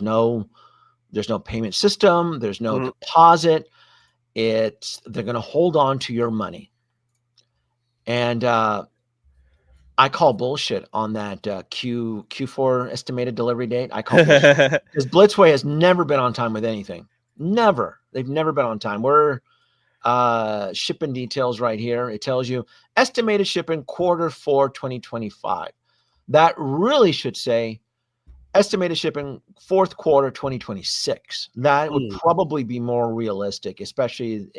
no there's no payment system. There's no Mhm. deposit. They're going to hold on to your money. And I call bullshit on that Q4 estimated delivery date. I call bullshit because Blitzway has never been on time with anything. Never. They've never been on time. We're shipping details right here. It tells you estimated shipping Q4 2025. That really should say estimated shipping Q4 2026. That would Mm. probably be more realistic, especially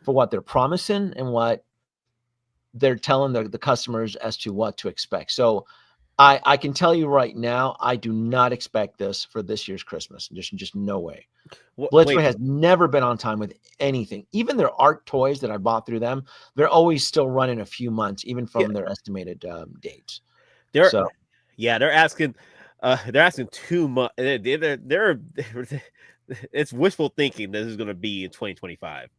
for what they're promising and what they're telling the customers as to what to expect. So I can tell you right now, I do not expect this for this year's Christmas. There's just no way. Wait, Blitzway has never been on time with anything. Even their art toys that I bought through them, they're always still running a few months, even yeah, from their estimated dates. they're So they're asking too much. They're it's wishful thinking this is going to be in 2025.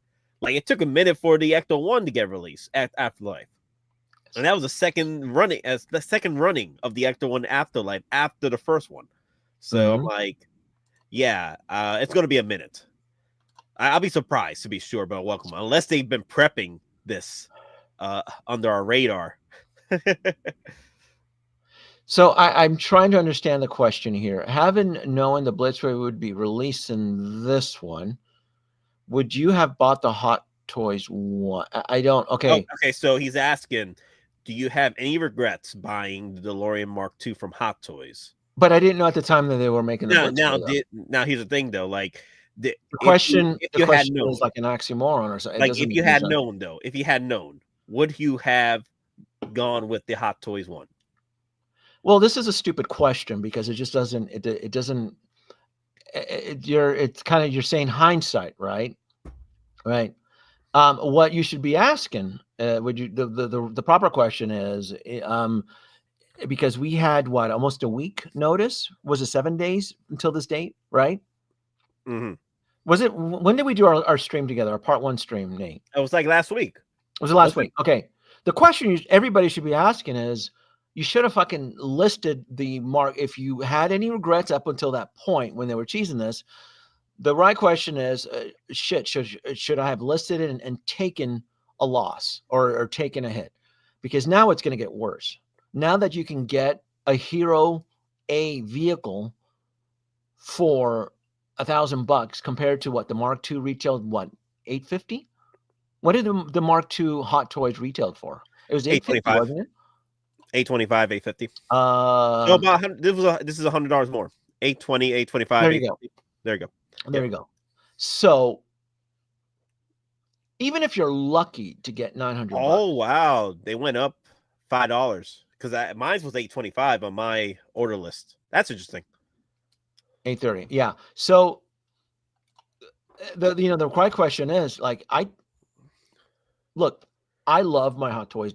Like it took a minute for the Ecto 1 to get released at Afterlife. And that was the second running of the Ecto 1 Afterlife after the first one. So I'm like, yeah, it's going to be a minute. I'll be surprised to be sure, but welcome, unless they've been prepping this under our radar. So I'm trying to understand the question here. Having known the Blitzway would be releasing this one, would you have bought the Hot Toys one? I don't. Oh, Okay, okay, so he's asking, do you have any regrets buying the DeLorean Mark II from Hot Toys? but I didn't know at the time that they were making the Blitzway. Now here's the thing though, like The if question, if the you had question known, is like an oxymoron or something. It like if doesn't you make any had sense. known though, if you had known, would you have gone with the Hot Toys one? Well, this is a stupid question because it just doesn't. It doesn't. It's kind of you're saying hindsight, right? Right. What you should be asking, would you the proper question is, because we had what almost a week notice. Was it 7 days until this date? Right? Mm-hmm. Was it when did we do our stream together? Our part one stream, Nate? It was like last week. Was it last week? Okay. The question everybody should be asking is, you should have fucking listed the mark if you had any regrets up until that point when they were cheesing this. The right question is, shit, should I have listed it and taken a loss or taken a hit? Because now it's going to get worse. Now that you can get a Hero A vehicle for $1,000 compared to what the Mark II retailed, what, $850? What did the Mark II Hot Toys retailed for? It was $850, wasn't it? $825, $850. So Um, about this is $100 more. $820, $825, there you go. $850. There you go. There you go. So even if you're lucky to get $900, Oh wow, they went up $5 because mine was $825 on my order list. That's interesting. 830, yeah. So the right question is, like, I love my Hot Toys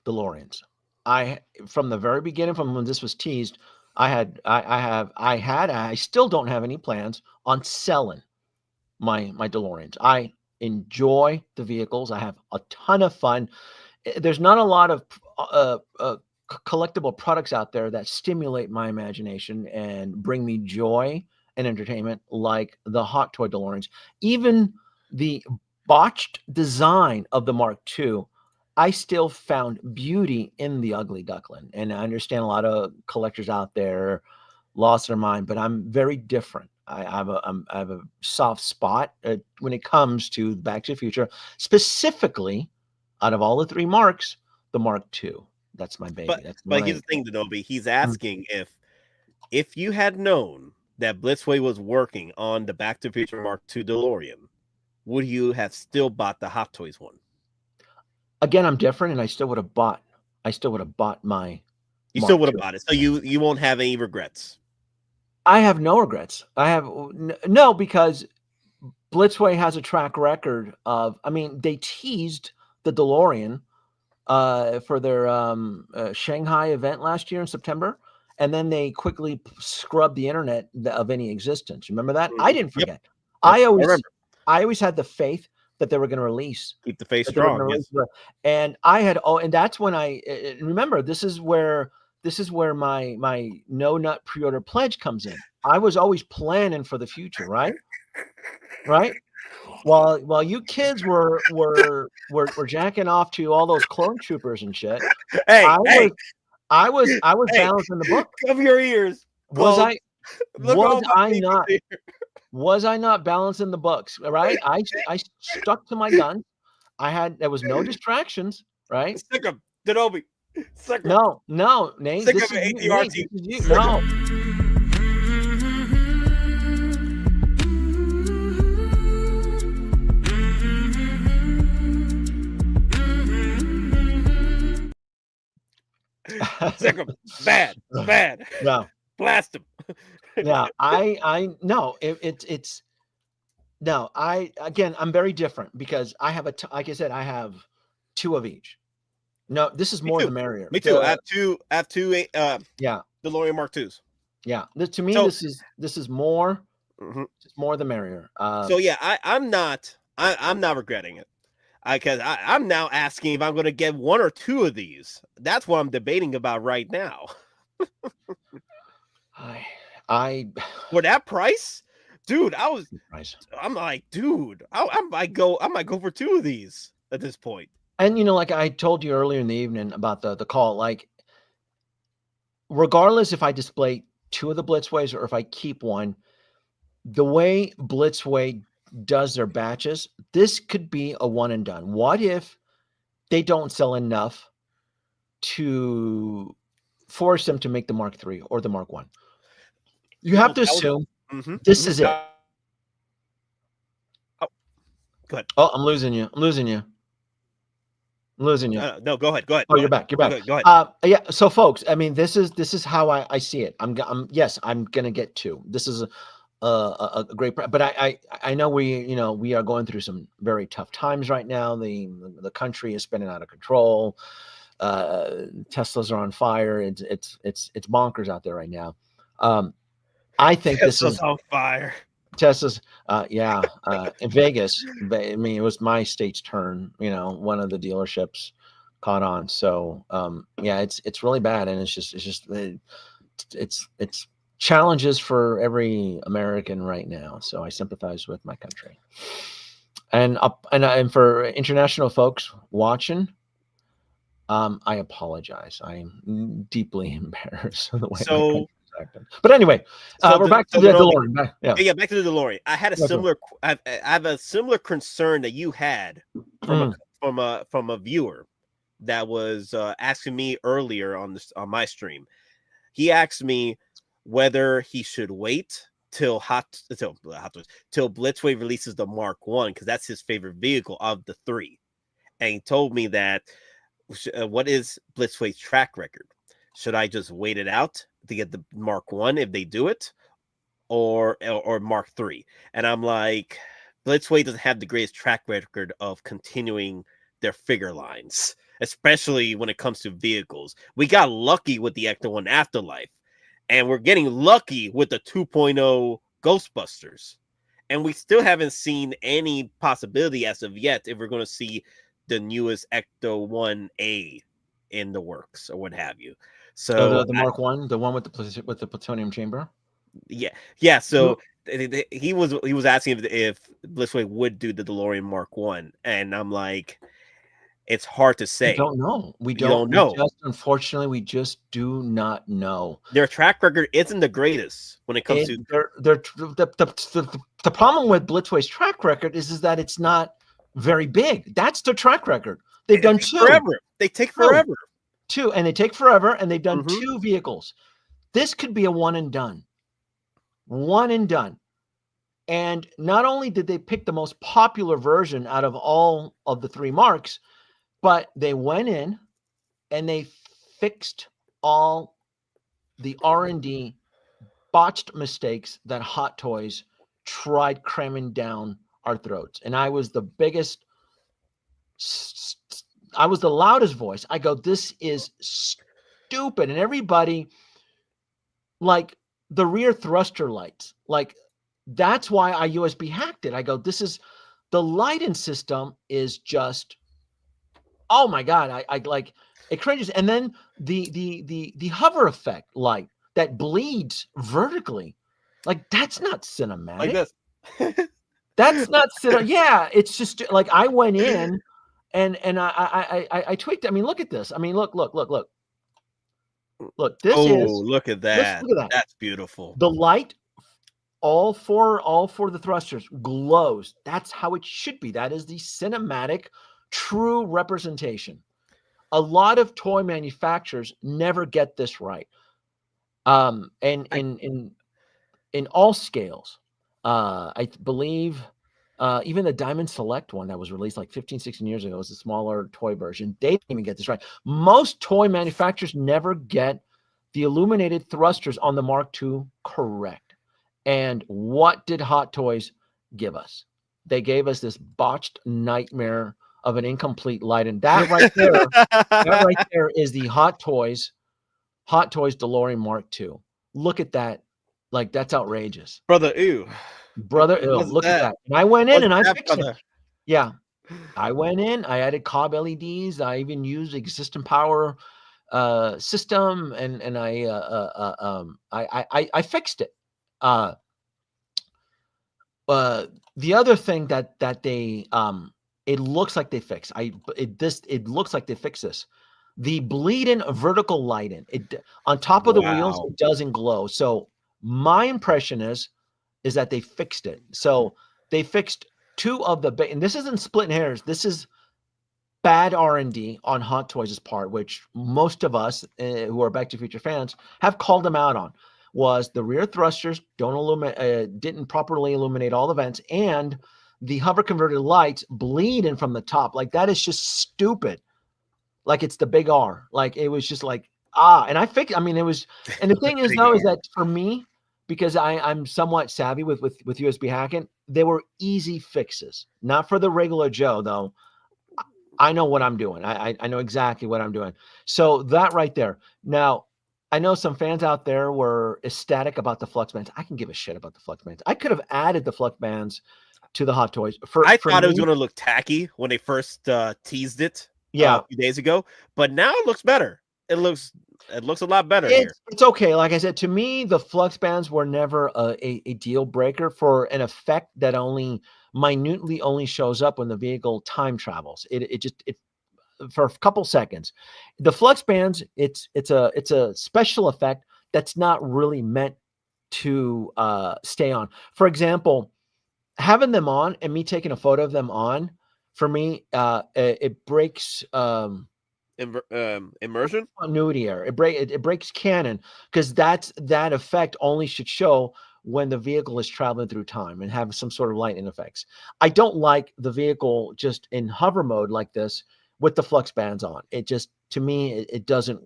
DeLoreans. From the very beginning, from when this was teased, I still don't have any plans on selling my DeLoreans. I enjoy the vehicles. I have a ton of fun. There's not a lot of collectible products out there that stimulate my imagination and bring me joy and entertainment like the Hot Toy DeLoreans. Even the botched design of the Mark II, I still found beauty in the ugly duckling. And I understand a lot of collectors out there lost their mind, but I'm very different. I have a soft spot when it comes to Back to the Future, specifically out of all the three Marks, the Mark II. That's my baby. But here's the thing, Danoby. He's asking if you had known that Blitzway was working on the Back to the Future Mark II DeLorean, would you have still bought the Hot Toys one? Again, I'm different, and I still would have bought my. You still would have bought it, so you won't have any regrets. I have no regrets. I have no, because Blitzway has a track record of. I mean, they teased the DeLorean for their Shanghai event last year in September, and then they quickly scrubbed the internet of any existence. Remember that? I didn't forget. Yep. I always had the faith that they were going to release. Keep the faith strong. Yes. And I had and that's when I remember. This is where my no nut pre-order pledge comes in. I was always planning for the future, right? Right? While you kids were jacking off to all those clone troopers and shit, Hey, I hey, was I was hey! balancing the book. Cover your ears, Was clone. I Look at was all my I papers not here. was I not balancing the books, right? I stuck to my gun. There was no distractions, right? Sick of Danoby. Sick of No, no, Nate, sick this of is you, Nate, ATRT. this is you. Sick of No. sick of bad. No. Blast him. Yeah, no, it's no, again, I'm very different because I have like I said, I have 2 of each. No, this is Me more the too. merrier. Me too. I have two. Yeah, DeLorean Mark IIs. yeah. To me, So, this is more, mhm. just more the merrier. So yeah, I'm not. I'm not regretting it. Because I'm now asking if I'm going to get 1 or 2 of these. That's what I'm debating about right now. I For that price, dude, Nice. I'm like, dude, I might go for 2 of these at this point. And like I told you earlier in the evening about the call, like regardless if I display 2 of the Blitzways or if I keep one, the way Blitzway does their batches, this could be a one and done. What if they don't sell enough to force them to make the Mark III or the Mark I? You have to assume this is it. Oh, go ahead. Oh, I'm losing you. I'm losing you. I'm losing you. No, go ahead. Oh, you're back. You're back. Go ahead. Yeah. So, folks, I mean, this is how I see it. I'm gonna get 2. This is a great, but I know we are going through some very tough times right now. The country is spinning out of control. Teslas are on fire. It's bonkers out there right now. I think this is on fire. Tesla's. In Vegas. I mean, it was my state's turn. One of the dealerships caught on. So yeah, it's really bad, and it's challenges for every American right now. So I sympathize with my country. And for international folks watching, I apologize. I'm deeply embarrassed of the way my country's acting. But anyway, we're back to the DeLorean. Yeah, back to the DeLorean. I had a similar. I have a similar concern that you had from a viewer that was asking me earlier on my stream. He asked me whether he should wait till Blitzway releases the Mark One because that's his favorite vehicle of the 3, and he told me that what is Blitzway's track record? Should I just wait it out to get the Mark One if they do it, or Mark III? And I'm like, Blitzway doesn't have the greatest track record of continuing their figure lines, especially when it comes to vehicles. We got lucky with the Ecto 1 Afterlife, and we're getting lucky with the 2.0 Ghostbusters. And we still haven't seen any possibility as of yet if we're going to see the newest Ecto 1A in the works or what have you. So the Mark I, the one with the plutonium chamber. Yeah. So he was asking if Blitzway would do the DeLorean Mark One, and I'm like, it's hard to say. We don't know. We don't know. Unfortunately, we just do not know. Their track record isn't the greatest when it comes to the problem with Blitzway's track record is that it's not very big. That's their track record. They've done 2 forever. They take forever. 2, and they take forever, and they've done 2 vehicles. This could be a one and done. One and done. And not only did they pick the most popular version out of all of the 3 marks, but they went in and they fixed all the R&D botched mistakes that Hot Toys tried cramming down our throats. And I was the loudest voice. I go, this is stupid. And everybody, like the rear thruster lights, like that's why I USB hacked it. I go, the lighting system is just, oh my God. I like, it cringes. And then the hover effect light that bleeds vertically. Like, that's not Like cinematic. this. That's not yeah, it's just like I went in and I tweaked. I mean, look at this. I mean, look. Look, this Oh, is look at let's that. look at that. That's beautiful. The light, all four of the thrusters glows. That's how it should be. That is the cinematic, true representation. A lot of toy manufacturers never get this right. And I in all scales. I believe even the Diamond Select one that was released like 15, 16 years ago was a smaller toy version. They didn't even get this right. Most toy manufacturers never get the illuminated thrusters on the Mark II correct. And what did Hot Toys give us? They gave us this botched nightmare of an incomplete light. And that right there is the Hot Toys DeLorean Mark II. Look at that. Like, that's outrageous. brother, ew. Brother, What's look at that? that. And I went in What's and I that, fixed it. brother? Yeah. I went in, I added Cobb LEDs. I even used existing power system and I fixed it. The other thing that they it looks like they fixed. It looks like they fixed this. The bleed-in vertical lighting. It on top of the wheels, Wow. it doesn't glow. So my impression is that they fixed it. So they fixed two of the and this isn't splitting hairs. This is bad R&D on Hot Toys' part, which most of us who are Back to the Future fans have called them out on. Was the rear thrusters didn't properly illuminate all the vents, and the hover converted lights bleed in from the top. Like, that is just stupid. Like, it's the big R. Like, it was just like, and I fixed. I mean, it was. And the thing is, Big though, is R. that for me, because I'm somewhat savvy with USB hacking, they were easy fixes. Not for the regular Joe, though. I know what I'm doing. I know exactly what I'm doing. So that right there. Now, I know some fans out there were ecstatic about the flux bands. I can give a shit about the flux bands. I could have added the flux bands to the Hot Toys. I For thought it was me, going to look tacky when they first teased it yeah, a few days ago, but now it looks better. It looks a lot better here. it's okay. Like I said, to me, the flux bands were never a deal breaker for an effect that only minutely only shows up when the vehicle time travels. It for a couple seconds. The flux bands, it's a special effect that's not really meant to stay on. For example, having them on and me taking a photo of them on, for me, it breaks Immersion. continuity error. It breaks canon, because that effect only should show when the vehicle is traveling through time and have some sort of lightning effects. I don't like the vehicle just in hover mode like this with the flux bands on. It just, to me, it doesn't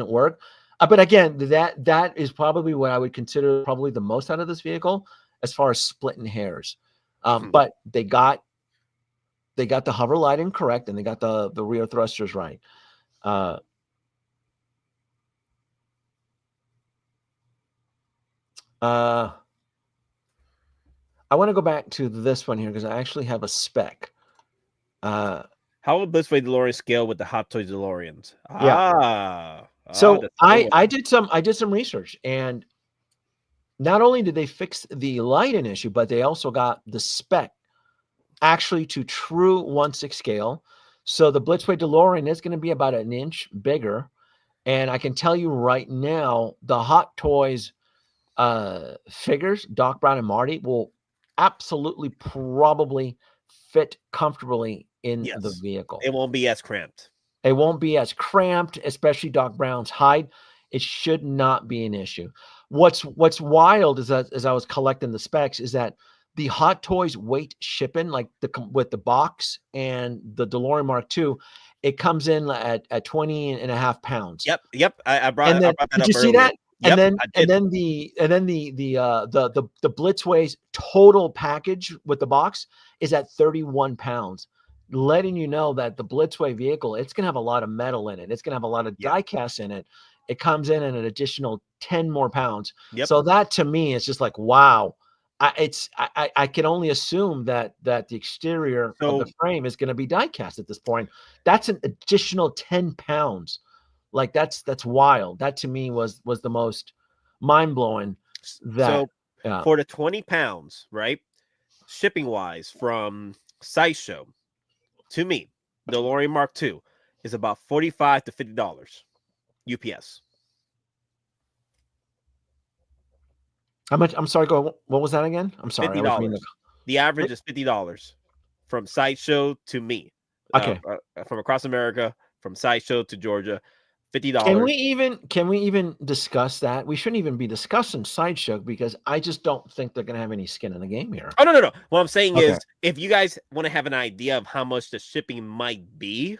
work. But again, that is probably what I would consider probably the most out of this vehicle as far as splitting hairs. But they got the hover lighting correct, and they got the rear thrusters right. I want to go back to this one here because I actually have a spec. How will Blitzway DeLorean scale with the Hot Toys DeLoreans? Yeah. So that's a good one. I did some research, and not only did they fix the lighting issue, but they also got the spec actually to true 1/6 scale. So the Blitzway DeLorean is going to be about an inch bigger. And I can tell you right now, the Hot Toys figures, Doc Brown and Marty, will absolutely probably fit comfortably in the Yes, vehicle. it won't be as cramped. It won't be as cramped, especially Doc Brown's hide. It should not be an issue. What's wild is that as I was collecting the specs, is that the Hot Toys weight shipping, like with the box and the DeLorean Mark II, it comes in at 20.5 pounds. Yep. I brought And then that did up you see earlier. that? Yep, I did. The Blitzway's total package with the box is at 31 pounds, letting you know that the Blitzway vehicle, it's gonna have a lot of metal in it. It's gonna have a lot of Yeah. die cast in it. It comes in at an additional 10 more pounds. Yep. So that to me is just like, wow. I can only assume that the exterior of the So frame is going to be die cast at this point. That's an additional 10 pounds. Like, that's wild. That to me was the most mind blowing. so Yeah. For the 20 pounds, right? Shipping wise, from Sideshow to me, DeLorean Mark II is about $45 to $50 UPS. How much? I'm sorry. Go. What was that again? I'm sorry. I was reading the. $50. The average is $50 from Sideshow to me, Okay. from across America, from Sideshow to Georgia, Can $50. we even discuss that? We shouldn't even be discussing Sideshow because I just don't think they're going to have any skin in the game here. Oh, no. What I'm saying Okay. is, if you guys want to have an idea of how much the shipping might be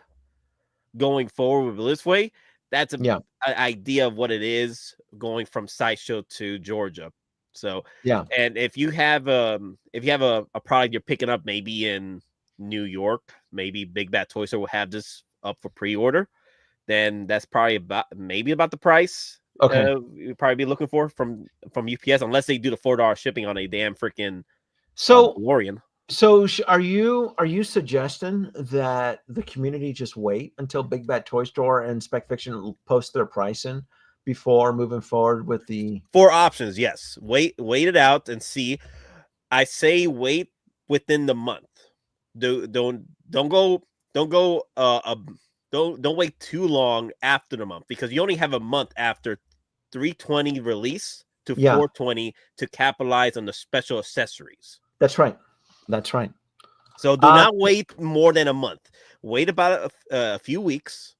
going forward with Blitzway, that's Yeah. an idea of what it is going from Sideshow to Georgia. So, Yeah. and if you have a product you're picking up maybe in New York, maybe Big Bad Toy Store will have this up for pre-order, then that's probably about the price. Okay. You'd probably be looking for from UPS, unless they do the $4 shipping on a damn freaking So DeLorean. So are you suggesting that the community just wait until Big Bad Toy Store and Spec Fiction post their pricing before moving forward with the 4 options, yes. Wait it out and see. I say wait within the month. Don't go don't wait too long after the month, because you only have a month after 320 release to 420 to capitalize on the special accessories. That's right. That's right. So do not wait more than a month. Wait about a few weeks.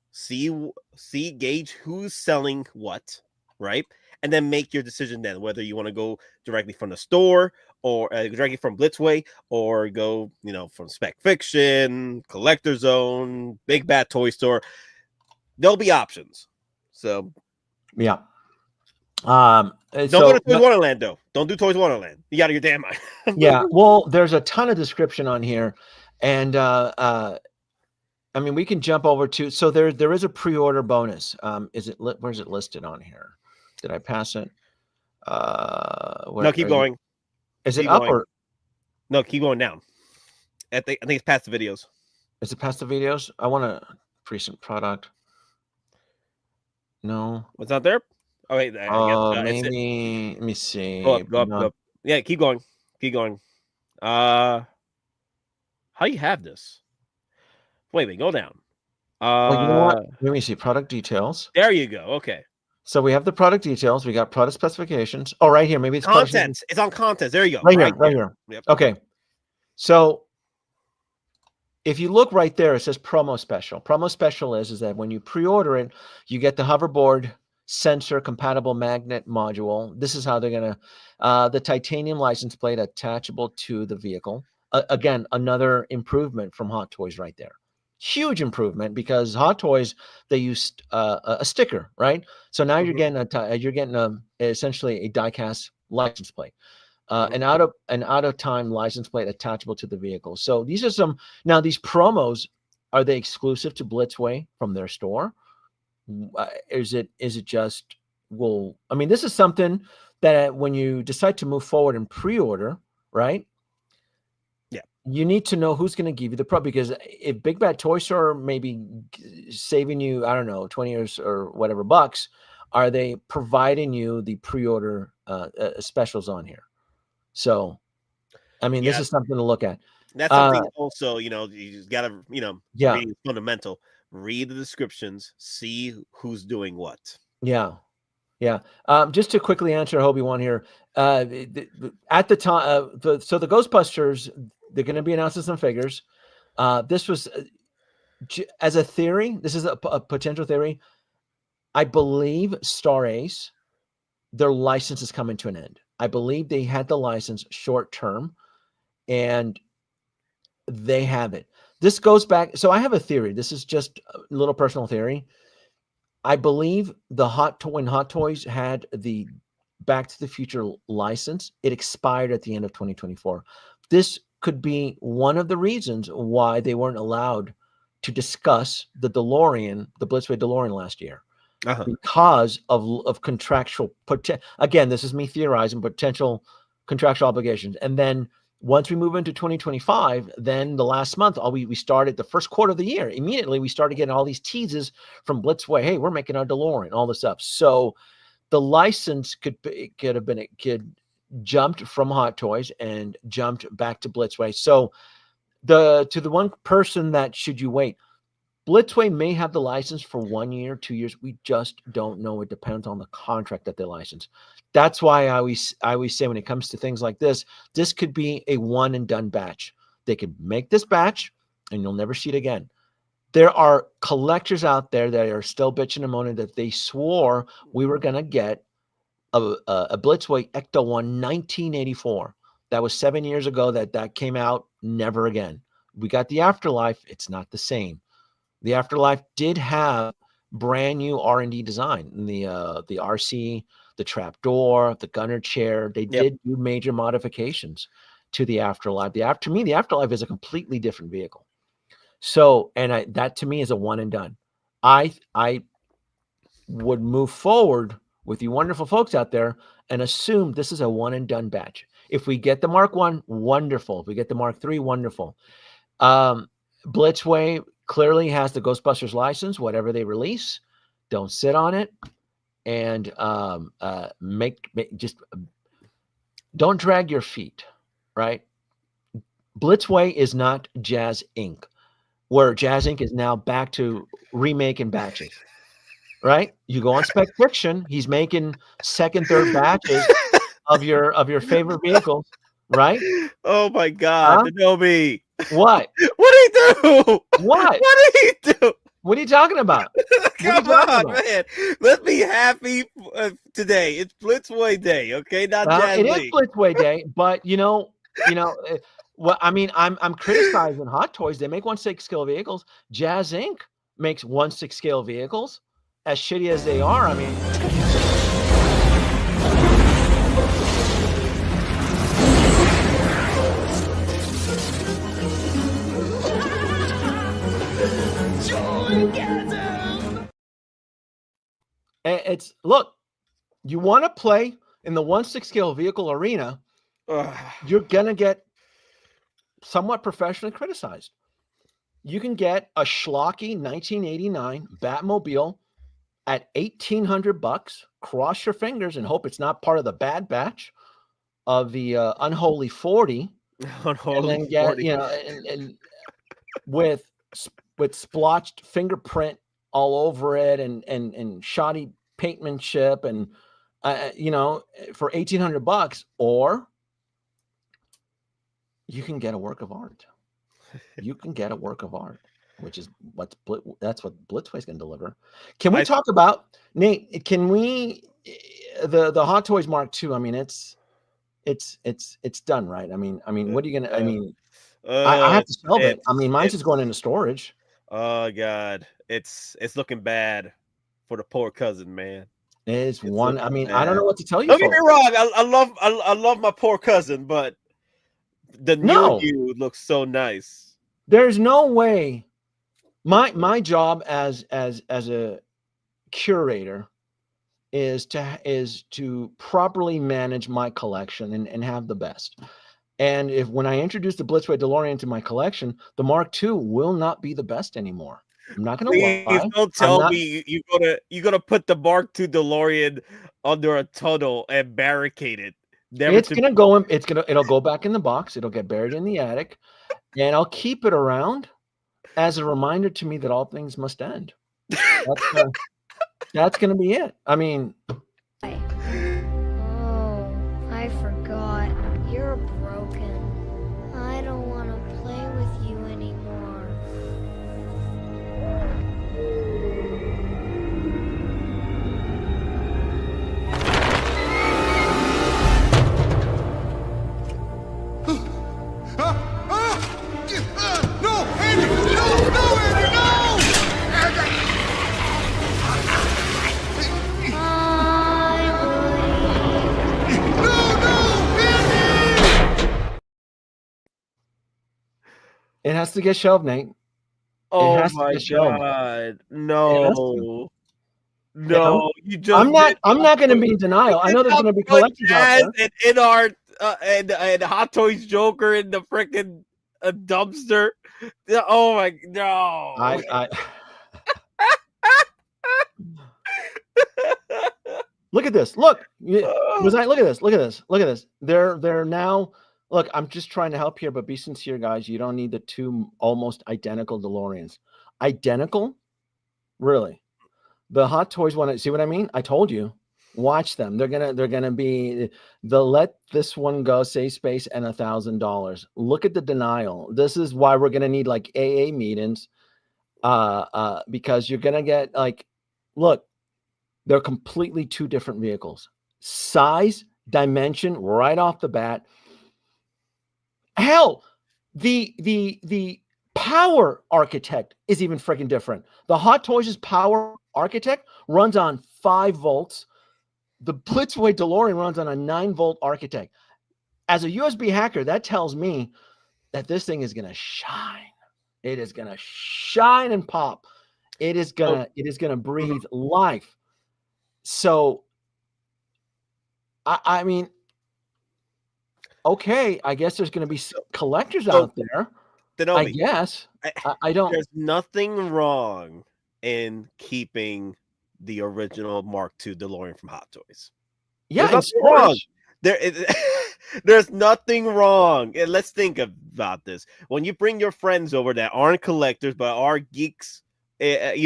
Gauge who's selling what, right? And then make your decision then, whether you want to go directly from the store or directly from Blitzway, or go, from Spec Fiction, Collector Zone, Big Bad Toy Store. There'll be options. So yeah. Don't go to Toys Wonderland though. Don't do Toys Wonderland. You out of your damn mind. Yeah. Well, there's a ton of description on here, and I mean, we can jump over to. So there is a pre-order bonus. Where's it listed on here? Did I pass it? No, keep going. Is it up or? No, keep going down. I think it's past the videos. Is it past the videos? I want a recent product. No. What's not there? Oh wait, maybe. Let me see. Go up. Yeah, keep going. How you have this? Wait, go down. Well, you know what? Let me see product details. There you go. Okay. So we have the product details. We got product specifications. Oh, right here. Maybe it's contents. It's on contents. There you go. Right here. Yep. Okay. So if you look right there, it says promo special. Promo special is that when you pre-order it, you get the hoverboard sensor compatible magnet module. This is how they're going to, the titanium license plate attachable to the vehicle. Again, another improvement from Hot Toys right there. Huge improvement, because Hot Toys, they used a sticker, right? So now you're getting essentially a die-cast license plate. An out of time license plate attachable to the vehicle. So these are now these promos, are they exclusive to Blitzway from their store? Is it just, I mean, this is something that when you decide to move forward and pre-order, right? Yeah. You need to know who's going to give you the pro, because if Big Bad Toy Store may be saving you, I don't know, 20 years or whatever bucks, are they providing you the pre-order specials on here? So, I mean, this is something to look at. That's something also, you just got to, read fundamental, read the descriptions, see who's doing what. Yeah. Just to quickly answer Hobie-Wan here, at the time, so the Ghostbusters, they're going to be announcing some figures. This was, as a theory, this is a potential theory. I believe Star Ace, their license is coming to an end. I believe they had the license short term, and they have it. This goes back. So I have a theory. This is just a little personal theory. I believe when Hot Toys had the Back to the Future license, it expired at the end of 2024. This could be one of the reasons why they weren't allowed to discuss the DeLorean, the Blitzway DeLorean last year. Because of contractual again, this is me theorizing potential contractual obligations. And then once we move into 2025, then the last month, we started the first quarter of the year. Immediately, we started getting all these teases from Blitzway. Hey, we're making our DeLorean, all this stuff. So the license could jumped from Hot Toys and jumped back to Blitzway. So the one person that should you wait, Blitzway may have the license for 1 year, 2 years. We just don't know. It depends on the contract that they license. That's why I always say when it comes to things like this could be a one and done batch. They could make this batch and you'll never see it again. There are collectors out there that are still bitching and moaning that they swore we were going to get a Blitzway Ecto 1 1984. That was 7 years ago that came out. Never again. We got the Afterlife. It's not the same. The Afterlife did have brand new R&D design. The RC, the trap door, the gunner chair. They did do major modifications to the Afterlife. To me, the Afterlife is a completely different vehicle. So, and that to me is a one and done. I would move forward with you wonderful folks out there and assume this is a one and done batch. If we get the Mark 1, wonderful. If we get the Mark 3, wonderful. Blitzway clearly has the Ghostbusters license. Whatever they release, don't sit on it, and just don't drag your feet. Right? Blitzway is not Jazz Inc., where Jazz Inc. is now back to remaking batches. Right? You go on Spec Fiction, he's making second, third batches of your favorite vehicles. Right? Oh my God, Danoby. What? What did he do? What? What did he do? What are you talking about? Come on, man. Let's be happy today. It's Blitzway Day, okay? Not Jazz It is League. Blitzway Day, but well, I mean, I'm criticizing Hot Toys. They make 1/6 scale vehicles. Jazz Inc. makes 1/6 scale vehicles. As shitty as they are, I mean. It's look, you want to play in the 1/6 scale vehicle arena, you're gonna get somewhat professionally criticized. You can get a schlocky 1989 Batmobile at $1,800. Cross your fingers and hope it's not part of the bad batch of the unholy 40. Unholy and then get 40. And with splotched fingerprint all over it and shoddy paintmanship and for $1,800, or you can get a work of art. You can get a work of art, which is that's what Blitzway is going to deliver. Can we talk about, Nate? Can we the Hot Toys Mark II? I mean, it's done, right? I mean, what are you gonna? I mean, I have to sell it. I mean, mine's just going into storage. Oh God, it's looking bad for the poor cousin, man. It's one. I mean, bad. I don't know what to tell you. Don't get me wrong. I love my poor cousin, but the new you looks so nice. There's no way. My job as a curator is to properly manage my collection and have the best. And when I introduce the Blitzway DeLorean to my collection, the Mark II will not be the best anymore. I'm not going to lie. Please don't tell me you're gonna put the Mark II DeLorean under a tunnel and barricade it. It'll go back in the box. It'll get buried in the attic, and I'll keep it around as a reminder to me that all things must end. That's going to be it. I mean. Oh, I forgot. You're broken. I don't want to play with you anymore. No, Andy! No, Andy, no! It has to get shelved, Nate. Oh my God! No, you just. I'm not going to be in denial. I know there's going to be collectors out there. And in our and Hot Toys Joker in the freaking dumpster. Oh my no! Look at this. Look, look at this. Look at this. Look at this. They're now. Look, I'm just trying to help here, but be sincere, guys. You don't need the two almost identical DeLoreans. Identical, really. The Hot Toys one. See what I mean? I told you. Watch them. They're gonna be the let this one go, save space, and $1,000. Look at the denial. This is why we're gonna need like AA meetings, because you're gonna get like, look, they're completely two different vehicles, size, dimension, right off the bat. Hell, the power architect is even freaking different. The Hot Toys' power architect runs on 5 volts. The Blitzway DeLorean runs on a 9-volt architect. As a USB hacker, that tells me that this thing is going to shine. It is going to shine and pop. It is going to breathe life. So, I mean, okay, I guess there's going to be collectors out there. Danoby, I guess. I don't. There's nothing wrong in keeping the original Mark II DeLorean from Hot Toys. Yeah, there's nothing wrong. There's nothing wrong. And let's think about this. When you bring your friends over that aren't collectors but are geeks, part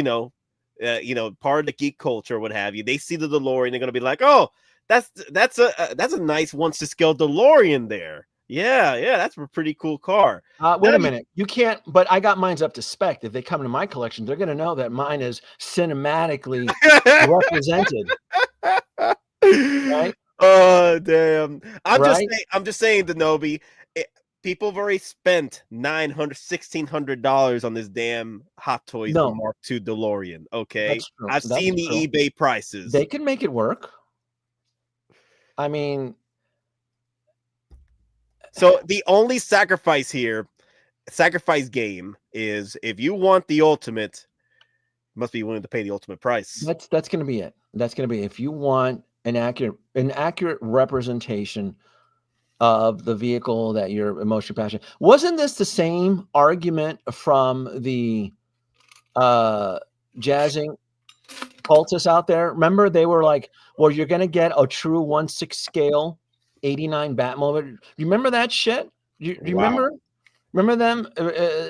of the geek culture, what have you, they see the DeLorean, they're gonna be like, "Oh, that's a nice one-to-scale DeLorean there. Yeah, that's a pretty cool car." Wait a minute. You can't, but I got mine's up to spec. If they come to my collection, they're going to know that mine is cinematically represented. Right? Oh, damn. Right? I'm just saying, Danoby, people have already spent $1,600 on this damn Hot Toys Mark II DeLorean. Okay. I've seen the eBay prices. They can make it work. I mean, so the only sacrifice game is if you want the ultimate, you must be willing to pay the ultimate price. That's going to be it. That's going to be, if you want an accurate representation of the vehicle that you're emotionally passionate. Wasn't this the same argument from the jazzing cultists out there? Remember, they were like, well, you're going to get a true 1/6 scale 89 Batmobile. You remember that shit? You remember them?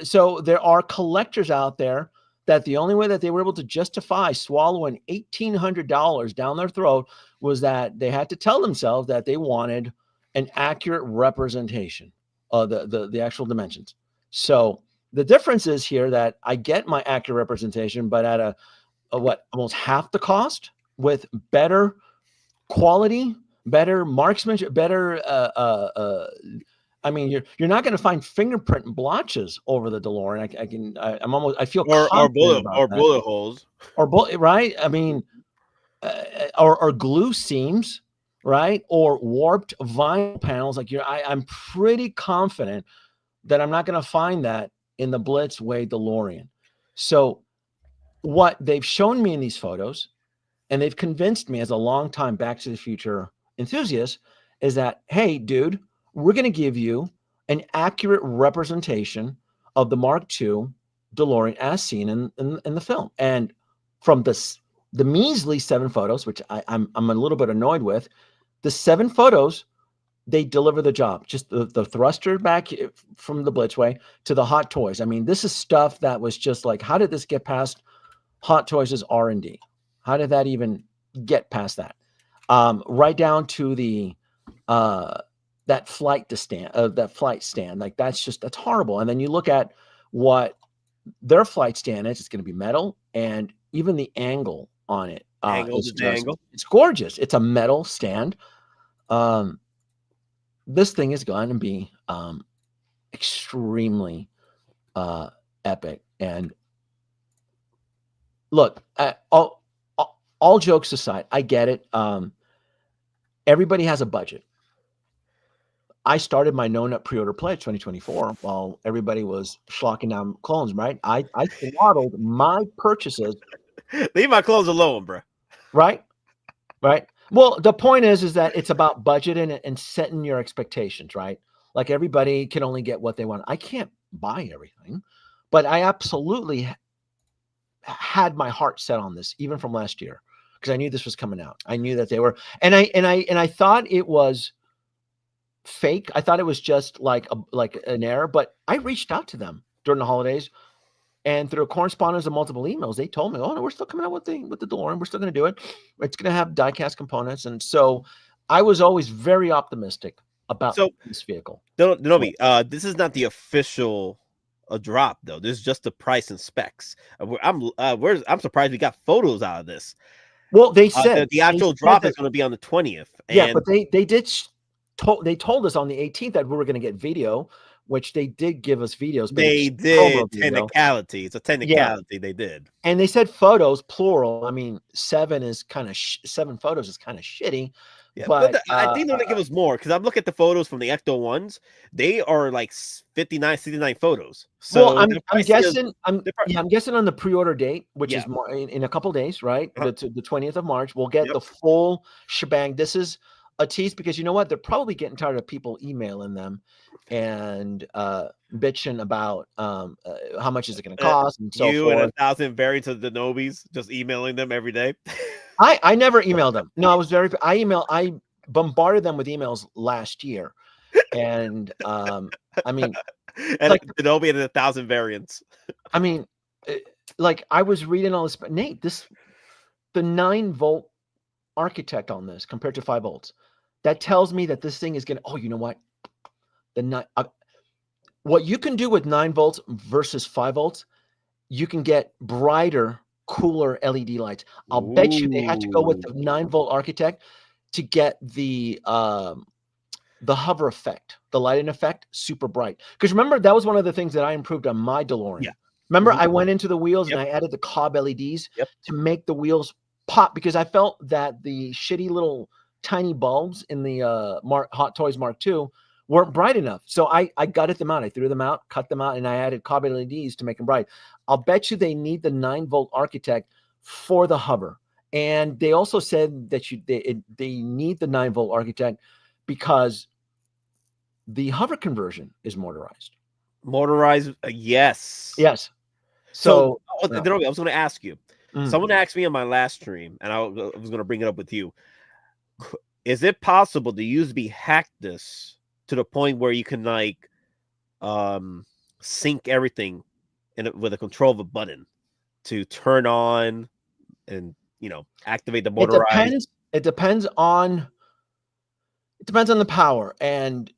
So there are collectors out there that the only way that they were able to justify swallowing $1,800 down their throat was that they had to tell themselves that they wanted an accurate representation of the actual dimensions. So the difference is here that I get my accurate representation, but at a almost half the cost, with better quality, better marksmanship, better. I mean, you're not going to find fingerprint blotches over the DeLorean. I feel or bullet holes, right. I mean, or glue seams, right, or warped vinyl panels. Like I'm pretty confident that I'm not going to find that in the Blitzway DeLorean. So what they've shown me in these photos, and they've convinced me as a longtime Back to the Future enthusiast, is that, hey, dude, we're going to give you an accurate representation of the Mark II DeLorean as seen in the film. And from the measly 7 photos, which I'm a little bit annoyed with, the 7 photos, they deliver the job. Just the thruster back from the Blitzway to the Hot Toys. I mean, this is stuff that was just like, how did this get past Hot Toys' R&D? How did that even get past that? Right down to the that flight stand. Like that's horrible. And then you look at what their flight stand is. It's going to be metal, and even the angle on it. It's gorgeous. It's a metal stand. This thing is going to be extremely epic. And look, all jokes aside, I get it. Everybody has a budget. I started my no-nut pre-order pledge 2024 while everybody was schlocking down clones, right? I throttled my purchases. Leave my clothes alone, bro. Right? Well, the point is that it's about budgeting and setting your expectations, right? Like, everybody can only get what they want. I can't buy everything, but I absolutely had my heart set on this, even from last year, because I knew this was coming out. I knew that they were, and I thought it was fake. I thought it was just like an error, but I reached out to them during the holidays, and through a correspondence of multiple emails, they told me, "Oh no, we're still coming out with the DeLorean. We're still going to do it. It's going to have die-cast components." And so I was always very optimistic about this vehicle. Danoby, this is not the official drop though. This is just the price and specs. I'm surprised we got photos out of this. Well, they said the actual drop is going to be on the 20th. Yeah, but they told us on the 18th that we were going to get video, which they did give us videos. They did. Technicality. It's a technicality. They did. And they said photos, plural. I mean, 7 photos is kind of shitty. Yeah, but I think they're going to give us more, because I'm looking at the photos from the Ecto ones. They are like 59, 69 photos. So I'm guessing. I'm guessing on the pre-order date, which is more in a couple days, right? The 20th of March, we'll get the full shebang. This is a tease, because you know what? They're probably getting tired of people emailing them and bitching about how much is it going to cost and so you forth. And 1,000 variants of the Denobis, just emailing them every day. I never emailed them. No, I bombarded them with emails last year, and I mean, and like Danoby and 1,000 variants. I mean, like I was reading all this, but Nate, the 9-volt architect on this compared to 5 volts, that tells me that this thing is gonna. Oh, you know what? What you can do with 9 volts versus 5 volts, you can get brighter, cooler LED lights. I'll bet you they had to go with the 9-volt architect to get the hover effect, the lighting effect, super bright. Because remember, that was one of the things that I improved on my DeLorean. Yeah. Remember, I went into the wheels and I added the cob LEDs to make the wheels pop, because I felt that the shitty little tiny bulbs in the Hot Toys Mark II weren't bright enough. So I gutted them out. I threw them out, cut them out, and I added cob LEDs to make them bright. I'll bet you they need the 9-volt architect for the hover. And they also said that they need the 9-volt architect because the hover conversion is motorized. Motorized, yes. Yes. So I was going to ask you. Someone asked me on my last stream, and I was going to bring it up with you. Is it possible to USB hack this to the point where you can like sync everything with a control of a button to turn on and activate the motorized? It depends on the power, and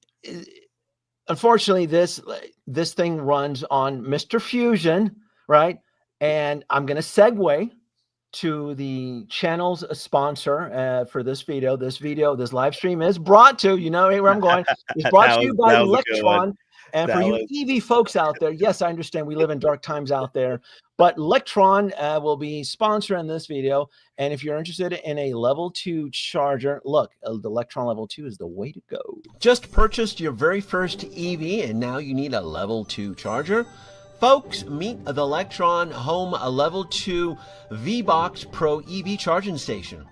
unfortunately this thing runs on Mr. Fusion, right? And I'm going to segue to the channel's sponsor for this video. This live stream is brought to, where I'm going. It's brought to you by Electron. And for you EV folks out there, yes, I understand we live in dark times out there, but Electron will be sponsoring this video. And if you're interested in a level 2 charger, look, the Electron level 2 is the way to go. Just purchased your very first EV, and now you need a level 2 charger? Folks, meet the Electron Home Level 2 V-Box Pro EV charging station.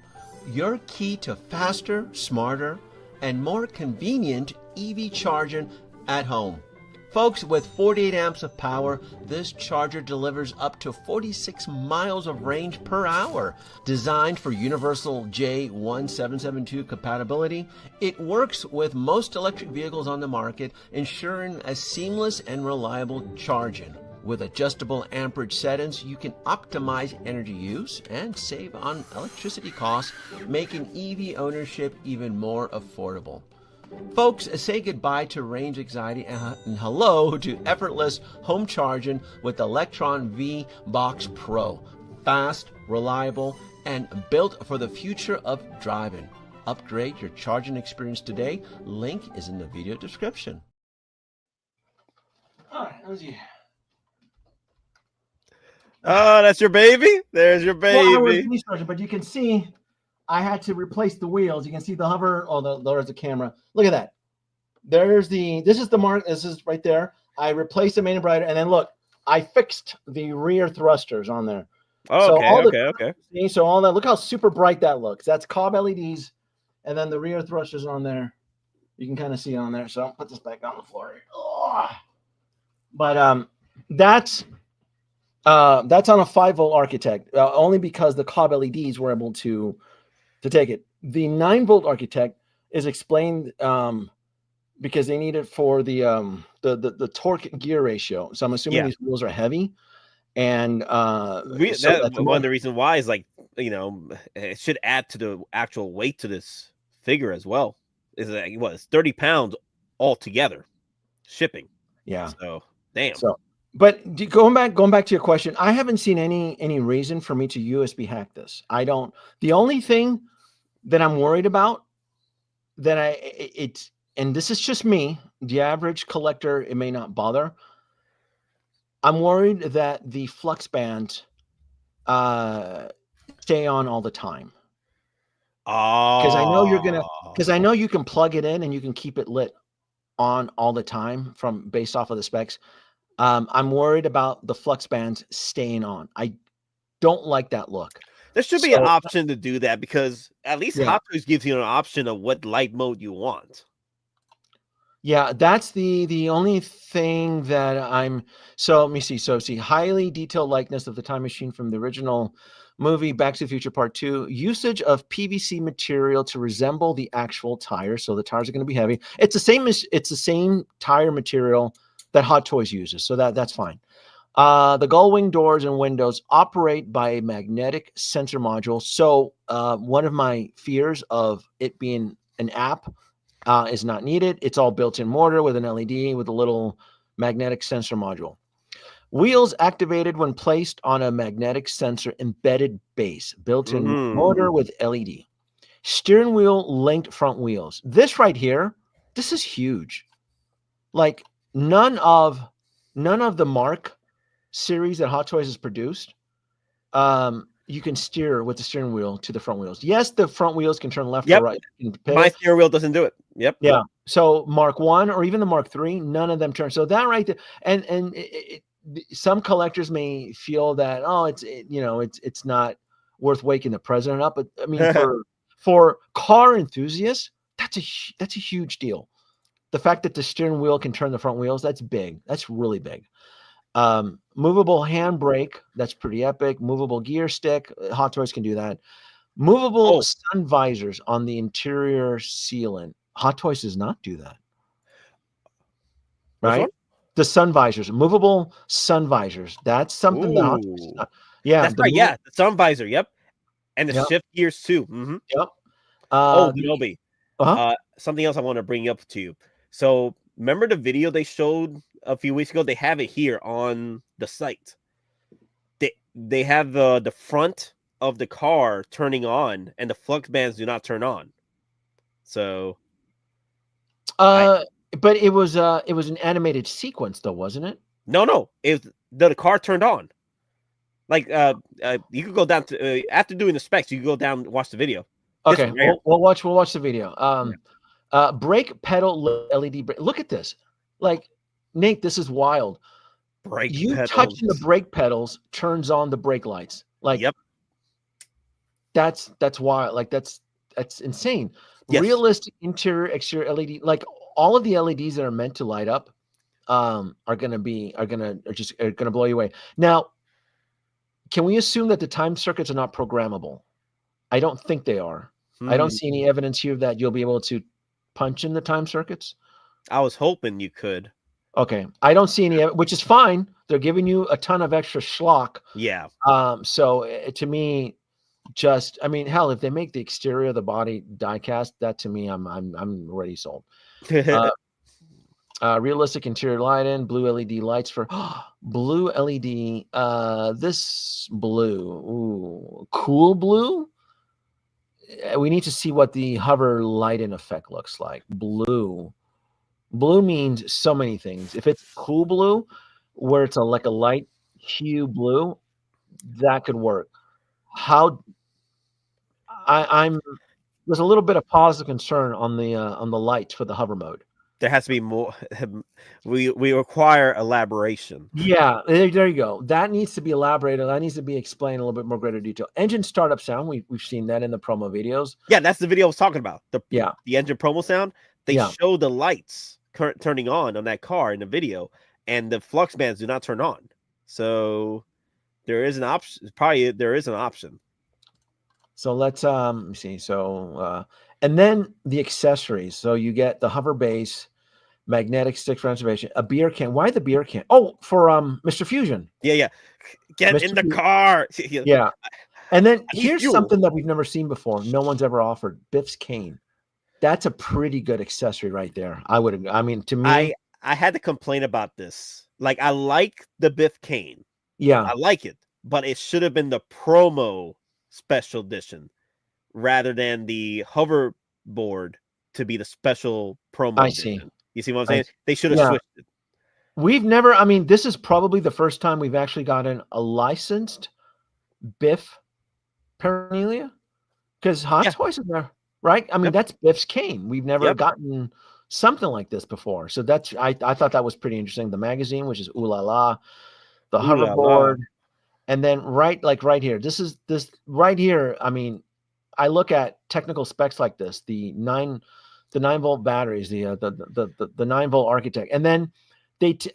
Your key to faster, smarter, and more convenient EV charging at home. Folks, with 48 amps of power, this charger delivers up to 46 miles of range per hour. Designed for universal J1772 compatibility, it works with most electric vehicles on the market, ensuring a seamless and reliable charging. With adjustable amperage settings, you can optimize energy use and save on electricity costs, making EV ownership even more affordable. Folks, say goodbye to range anxiety and hello to effortless home charging with Electron V-Box Pro. Fast, reliable, and built for the future of driving. Upgrade your charging experience today. Link is in the video description. All right, let's see. Oh, that's your baby? There's your baby. Well, I was researching, but you can see I had to replace the wheels. You can see the hover. Oh, there's the camera. Look at that. This is the mark. This is right there. I replaced the main and brighter, and then look, I fixed the rear thrusters on there. Oh, so okay. See, so all that, look how super bright that looks. That's cob LEDs, and then the rear thrusters on there. You can kind of see it on there. So I'll put this back on the floor. But that's That's on a 5-volt architect, only because the Cobb LEDs were able to take it. The 9-volt architect is explained because they need it for the torque gear ratio. So I'm assuming Yeah. these wheels are heavy, and so that's One of the reasons why is like, it should add to the actual weight to this figure as well. Is that it's 30 pounds altogether shipping. yeah. So damn. So, but going back to your question, I haven't seen any reason for me to USB hack this. I don't. The only thing that I'm worried about and this is just me, the average collector, it may not bother. I'm worried that the flux bands stay on all the time. Because I know you can plug it in and you can keep it lit on all the time based off of the specs. I'm worried about the flux bands staying on. I don't like that look. There should be an option to do that, because at least Hot Toys gives you an option of what light mode you want. Yeah, that's the only thing that I'm. So let me see. So see, highly detailed likeness of the time machine from the original movie Back to the Future Part 2. Usage of PVC material to resemble the actual tire. So the tires are going to be heavy. It's the same tire material that Hot Toys uses. So that's fine. The gull wing doors and windows operate by a magnetic sensor module. So one of my fears of it being an app is not needed. It's all built-in motor with an LED with a little magnetic sensor module. Wheels activated when placed on a magnetic sensor embedded base, built-in motor with LED. Steering wheel linked front wheels. This right here, this is huge. Like none of the Mark series that Hot Toys has produced, you can steer with the steering wheel to the front wheels. Yes, the front wheels can turn left or right. My steering wheel doesn't do it. Yep. Yeah. So Mark 1 or even the Mark 3, none of them turn. So that right there, and some collectors may feel that it's not worth waking the president up, but I mean for car enthusiasts, that's a huge deal. The fact that the steering wheel can turn the front wheels, that's big. That's really big. Movable handbrake, that's pretty epic. Movable gear stick, Hot Toys can do that. Movable sun visors on the interior sealant. Hot Toys does not do that. Right? The sun visors, movable sun visors. That's something that Hot Toys does not. Yeah, that's right. Yeah, the sun visor. Yep, and the shift gears too. Mm-hmm. Yep. Danoby. Something else I want to bring up to you. So remember the video they showed a few weeks ago? They have it here on the site. They have the front of the car turning on, and the flux bands do not turn on. So, but it was an animated sequence, though, wasn't it? No, the car turned on. Like you could go down to after doing the specs, you could go down and watch the video. Okay, we'll watch the video. Brake pedal LED. Look at this, like Nate. This is wild. Touching the brake pedals turns on the brake lights. Like, yep. That's wild. Like that's insane. Yes. Realistic interior exterior LED. Like all of the LEDs that are meant to light up are gonna blow you away. Now, can we assume that the time circuits are not programmable? I don't think they are. I don't see any evidence here that you'll be able to punch in the time circuits. I was hoping you could. Okay, I don't see any, which is fine. They're giving you a ton of extra schlock. Yeah. So to me, I mean, hell, if they make the exterior of the body die-cast, that to me, I'm already sold. Realistic interior lighting, blue LED lights for blue LED. This blue, cool blue. We need to see what the hover light-in effect looks like. Blue means so many things. If it's cool blue, where it's like a light hue blue, that could work. There's a little bit of positive concern on the lights for the hover mode. There has to be more. We require elaboration. Yeah, there you go. That needs to be elaborated. That needs to be explained in a little bit more greater detail. Engine startup sound. We've seen that in the promo videos. Yeah, that's the video I was talking about. The engine promo sound. They show the lights turning on that car in the video, and the flux bands do not turn on. So There is an option. Probably there is an option. So let's let me see. So and then the accessories. So you get the hover base, magnetic stick for observation, a beer can. Why the beer can? Oh, for Mr. Fusion. Yeah. Get Mr. in the Fusion. car. Yeah. And then I need here's fuel. something that we've never seen before. No one's ever offered. Biff's cane. That's a pretty good accessory right there. I mean, to me, I had to complain about this. Like, I like the Biff cane. yeah. I like it, but it should have been the promo special edition rather than the hoverboard to be the special promo I edition. see. You see what I'm saying? They should have Yeah. switched it. We've never, I mean, this is probably the first time we've actually gotten a licensed Biff paraphernalia because Hot Toys is there, right? I mean, Yep. that's Biff's cane. We've never gotten something like this before. So that's, I thought that was pretty interesting. The magazine, which is Ooh La La, the Ooh La La. hoverboard, and then right here, this right here. I mean, I look at technical specs like this, the 9-volt batteries, the 9-volt architect, and then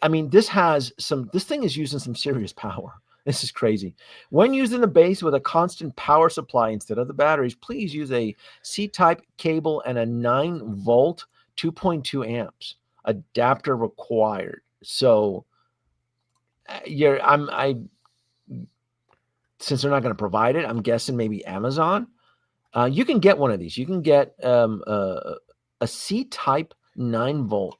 I mean, this thing is using some serious power. This is crazy. When using the base with a constant power supply instead of the batteries, please use a C-type cable and a 9-volt 2.2 amps adapter required. So since they're not going to provide it, I'm guessing maybe Amazon. You can get one of these. You can get a C-type 9-volt.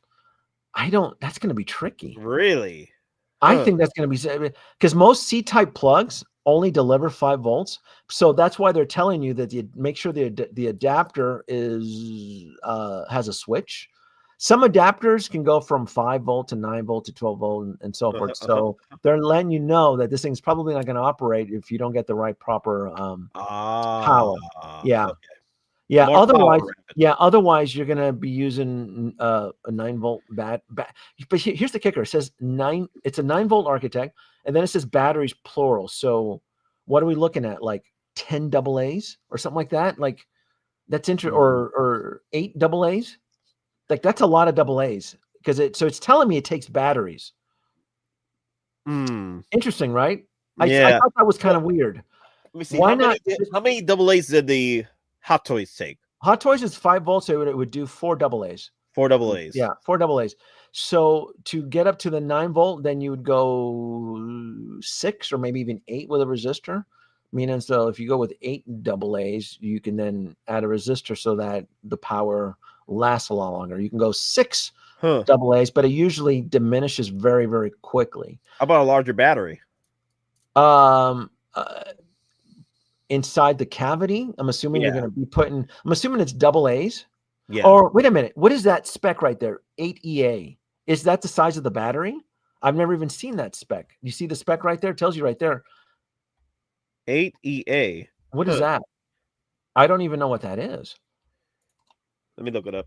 That's going to be tricky. Really? I think that's going to be, because most C-type plugs only deliver 5 volts. So that's why they're telling you that you make sure the adapter has a switch. Some adapters can go from 5 volt to 9 volt to 12 volt and so forth. So they're letting you know that this thing's probably not going to operate if you don't get the right proper power. Yeah. Okay. Yeah. More Otherwise you're going to be using a 9-volt bat. But here's the kicker. It says it's a 9-volt architect, and then it says batteries plural. So what are we looking at? Like 10 AA's or something like that? Like that's interesting. Or 8 AA's? Like that's a lot of AA's because it's telling me it takes batteries. Interesting, right? I thought that was kind of weird. Let me see. Why how many AA's did the Hot Toys take? Hot Toys is 5 volts, so it would do 4 AA's. 4 AA's. Yeah, 4 AA's. So to get up to the 9-volt, then you would go 6 or maybe even 8 with a resistor. Meaning, so if you go with 8 AA's, you can then add a resistor so that the power lasts a lot longer. You can go 6 AA's, but it usually diminishes very, very quickly. How about a larger battery? Inside the cavity, I'm assuming you're going to be I'm assuming it's AA's. Yeah. Or wait a minute, what is that spec right there? 8EA. Is that the size of the battery? I've never even seen that spec. You see the spec right there? It tells you right there. 8EA. What is that? I don't even know what that is. Let me look it up.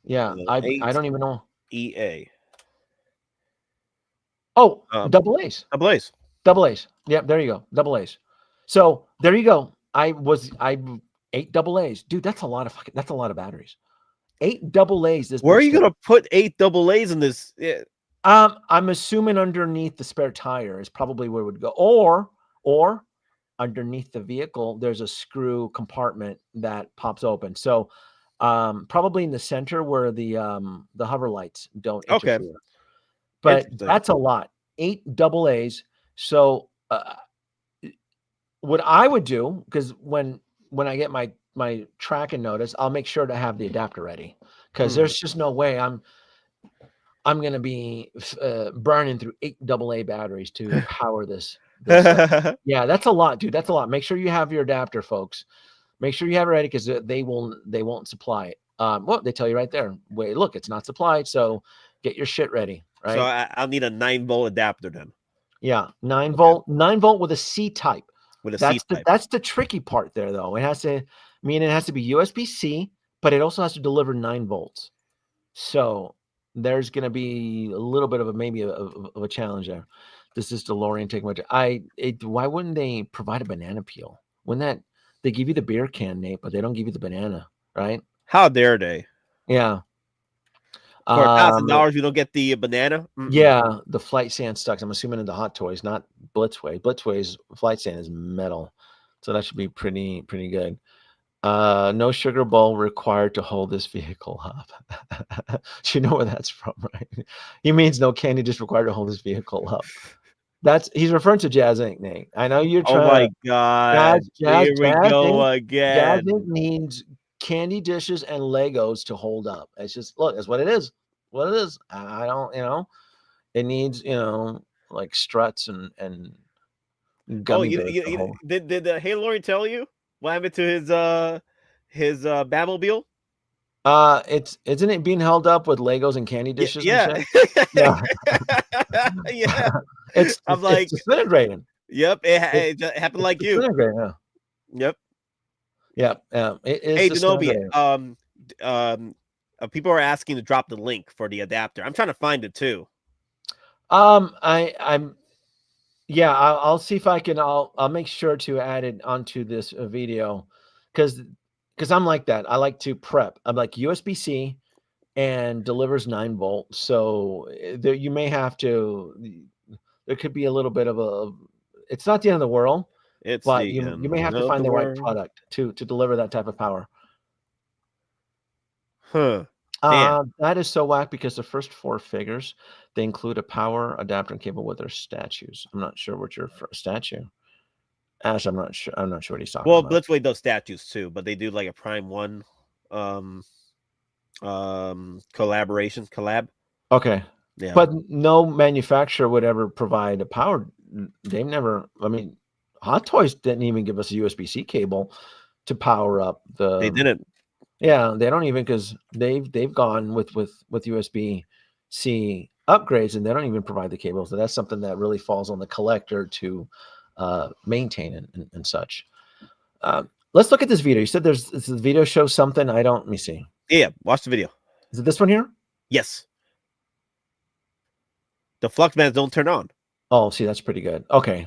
Yeah, I don't even know. EA. Oh, AA's. AA's. Yeah, there you go. AA's. So there you go. I 8 AA's. Dude, that's a lot of batteries. 8 AA's. Where are you gonna put 8 AA's in this? Yeah. I'm assuming underneath the spare tire is probably where it would go, or underneath the vehicle, there's a screw compartment that pops open. So probably in the center where the hover lights don't interfere. Okay. But that's a lot. 8 AA's. So what I would do, because when I get my tracking notice, I'll make sure to have the adapter ready, because there's just no way I'm going to be burning through 8 AA batteries to power this. Yeah, that's a lot, dude. That's a lot. Make sure you have your adapter, folks. Make sure you have it ready, because they won't supply it. Well, they tell you right there. Wait, look, it's not supplied, so get your shit ready. Right. So I'll need a 9-volt adapter then. Yeah, 9-volt, 9-volt with a C-type. C-type. That's the tricky part there, though. It has to be USB-C, but it also has to deliver 9 volts. So there's going to be a little bit of a challenge there. This is Delorean taking why wouldn't they provide a banana peel? Wouldn't that they give you the beer can, Nate, but they don't give you the banana, right? How dare they? Yeah. For $1,000, you don't get the banana. Yeah, the flight sand stuck. I'm assuming in the Hot Toys, not Blitzway. Blitzway's flight sand is metal, so that should be pretty good. No sugar bowl required to hold this vehicle up. You know where that's from, right? He means no candy dish required to hold this vehicle up. He's referring to Jazz Inc. Nate. I know you're Oh trying. my God! Here we go Jazz again. Inc. needs candy dishes and Legos to hold up. It's just look, that's what it is. What it is. I don't, it needs, like struts and gummy bears to hold. Did Hey Lori tell you what happened to his Batmobile? Isn't it being held up with Legos and candy dishes? Yeah. And shit? Yeah. Yeah. It's like, disintegrating. Yep, it happened like you. Yeah. Yep. Yeah. It is. Hey, Danoby, people are asking to drop the link for the adapter. I'm trying to find it too. I'll see if I can. I'll make sure to add it onto this video because I'm like that. I like to prep. I'm like USB-C and delivers 9-volt. So there you may have to. There could be a little bit of a. It's not the end of the world. But you may have to find the right product to deliver that type of power. Huh. That is so whack because the first 4 figures, they include a power adapter and cable with their statues. I'm not sure what your statue. Ash, I'm not sure what he's talking about. Well, Blitzway does statues too, but they do like a Prime 1 collab. Okay. Yeah. But no manufacturer would ever provide a power. They've never, Hot Toys didn't even give us a USB-C cable to power up the. They didn't. Yeah, they don't even because they've gone with USB-C upgrades and they don't even provide the cable. So that's something that really falls on the collector to maintain and such. Let's look at this video. You said this video shows something. Let me see. Yeah, watch the video. Is it this one here? Yes. The flux bands don't turn on. Oh, see, that's pretty good. Okay.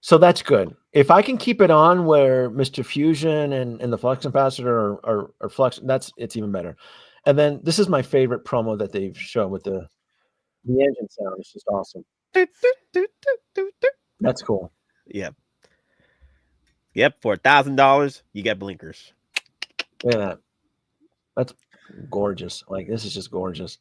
So that's good. If I can keep it on where Mr. Fusion and the flux capacitor are flux, it's even better. And then this is my favorite promo that they've shown with the engine sound. It's just awesome. That's cool. Yep. For $1,000, you get blinkers. Look at that. That's gorgeous. Like, this is just gorgeous.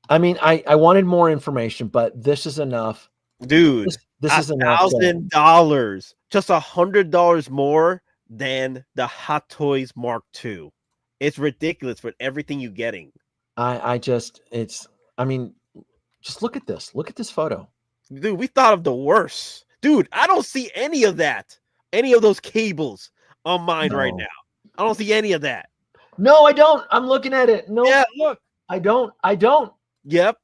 I wanted more information, but this is enough. Dude, this is enough. $1,000, just $100 more than the Hot Toys Mark II. It's ridiculous for everything you're getting. Just look at this. Look at this photo. Dude, we thought of the worst. Dude, I don't see any of that. Any of those cables on mine right now. I don't see any of that. No, I don't. I'm looking at it. No. Yeah, look. I don't. Yep.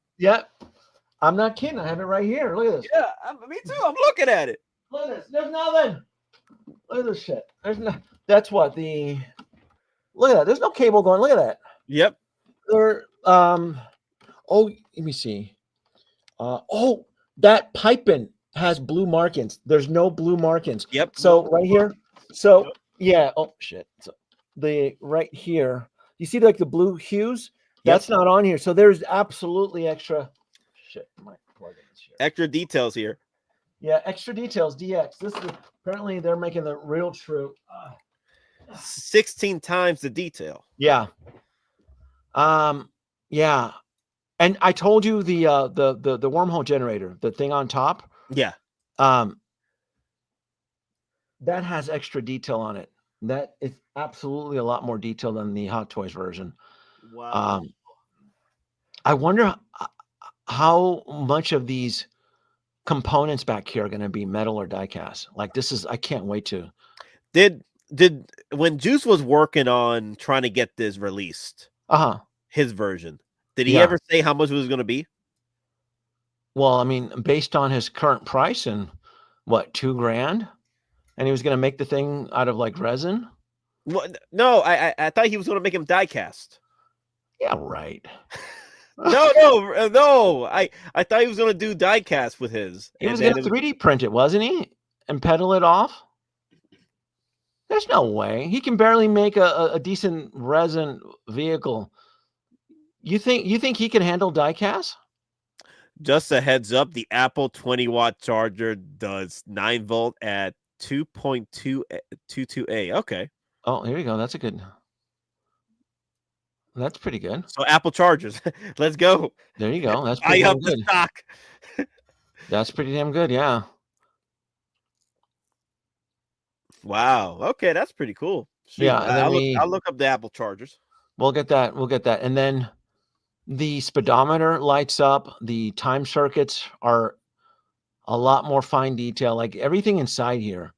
I'm not kidding. I have it right here. Look at this. Yeah, me too. I'm looking at it. Look at this. There's nothing. Look at this shit. That's what look at that. There's no cable going. Look at that. Yep. Let me see. That piping has blue markings. There's no blue markings. Yep. So right here. So yeah. Oh shit. So right here. You see like the blue hues? That's not on here. So there's absolutely extra shit. Extra details here. Yeah, extra details. DX. This is apparently they're making the real true. 16 times the detail. Yeah. Yeah. And I told you the wormhole generator, the thing on top. Yeah. That has extra detail on it. That is absolutely a lot more detail than the Hot Toys version. Wow. I wonder how much of these components back here are going to be metal or die cast. Like I can't wait to. Did when Juice was working on trying to get this released, his version, did he ever say how much it was going to be? Well, based on his current price and what, $2,000, and he was going to make the thing out of like resin. Well, no, I thought he was going to make him die cast. Yeah, right. No. I thought he was going to do die cast with his. He was going to 3D print it, wasn't he? And pedal it off. There's no way. He can barely make a decent resin vehicle. You think he can handle diecast? Just a heads up, the Apple 20-watt charger does 9-volt at 2.222A. Okay. Oh, here you go. That's pretty good. So Apple chargers. Let's go. There you go. That's pretty Buy damn up the good. stock. That's pretty damn good. Yeah. Wow. Okay, that's pretty cool. Shoot, Yeah. And then I'll look up the Apple chargers. we'll get that. We'll get that. And then the speedometer lights up. The time circuits are a lot more fine detail. Like everything inside here.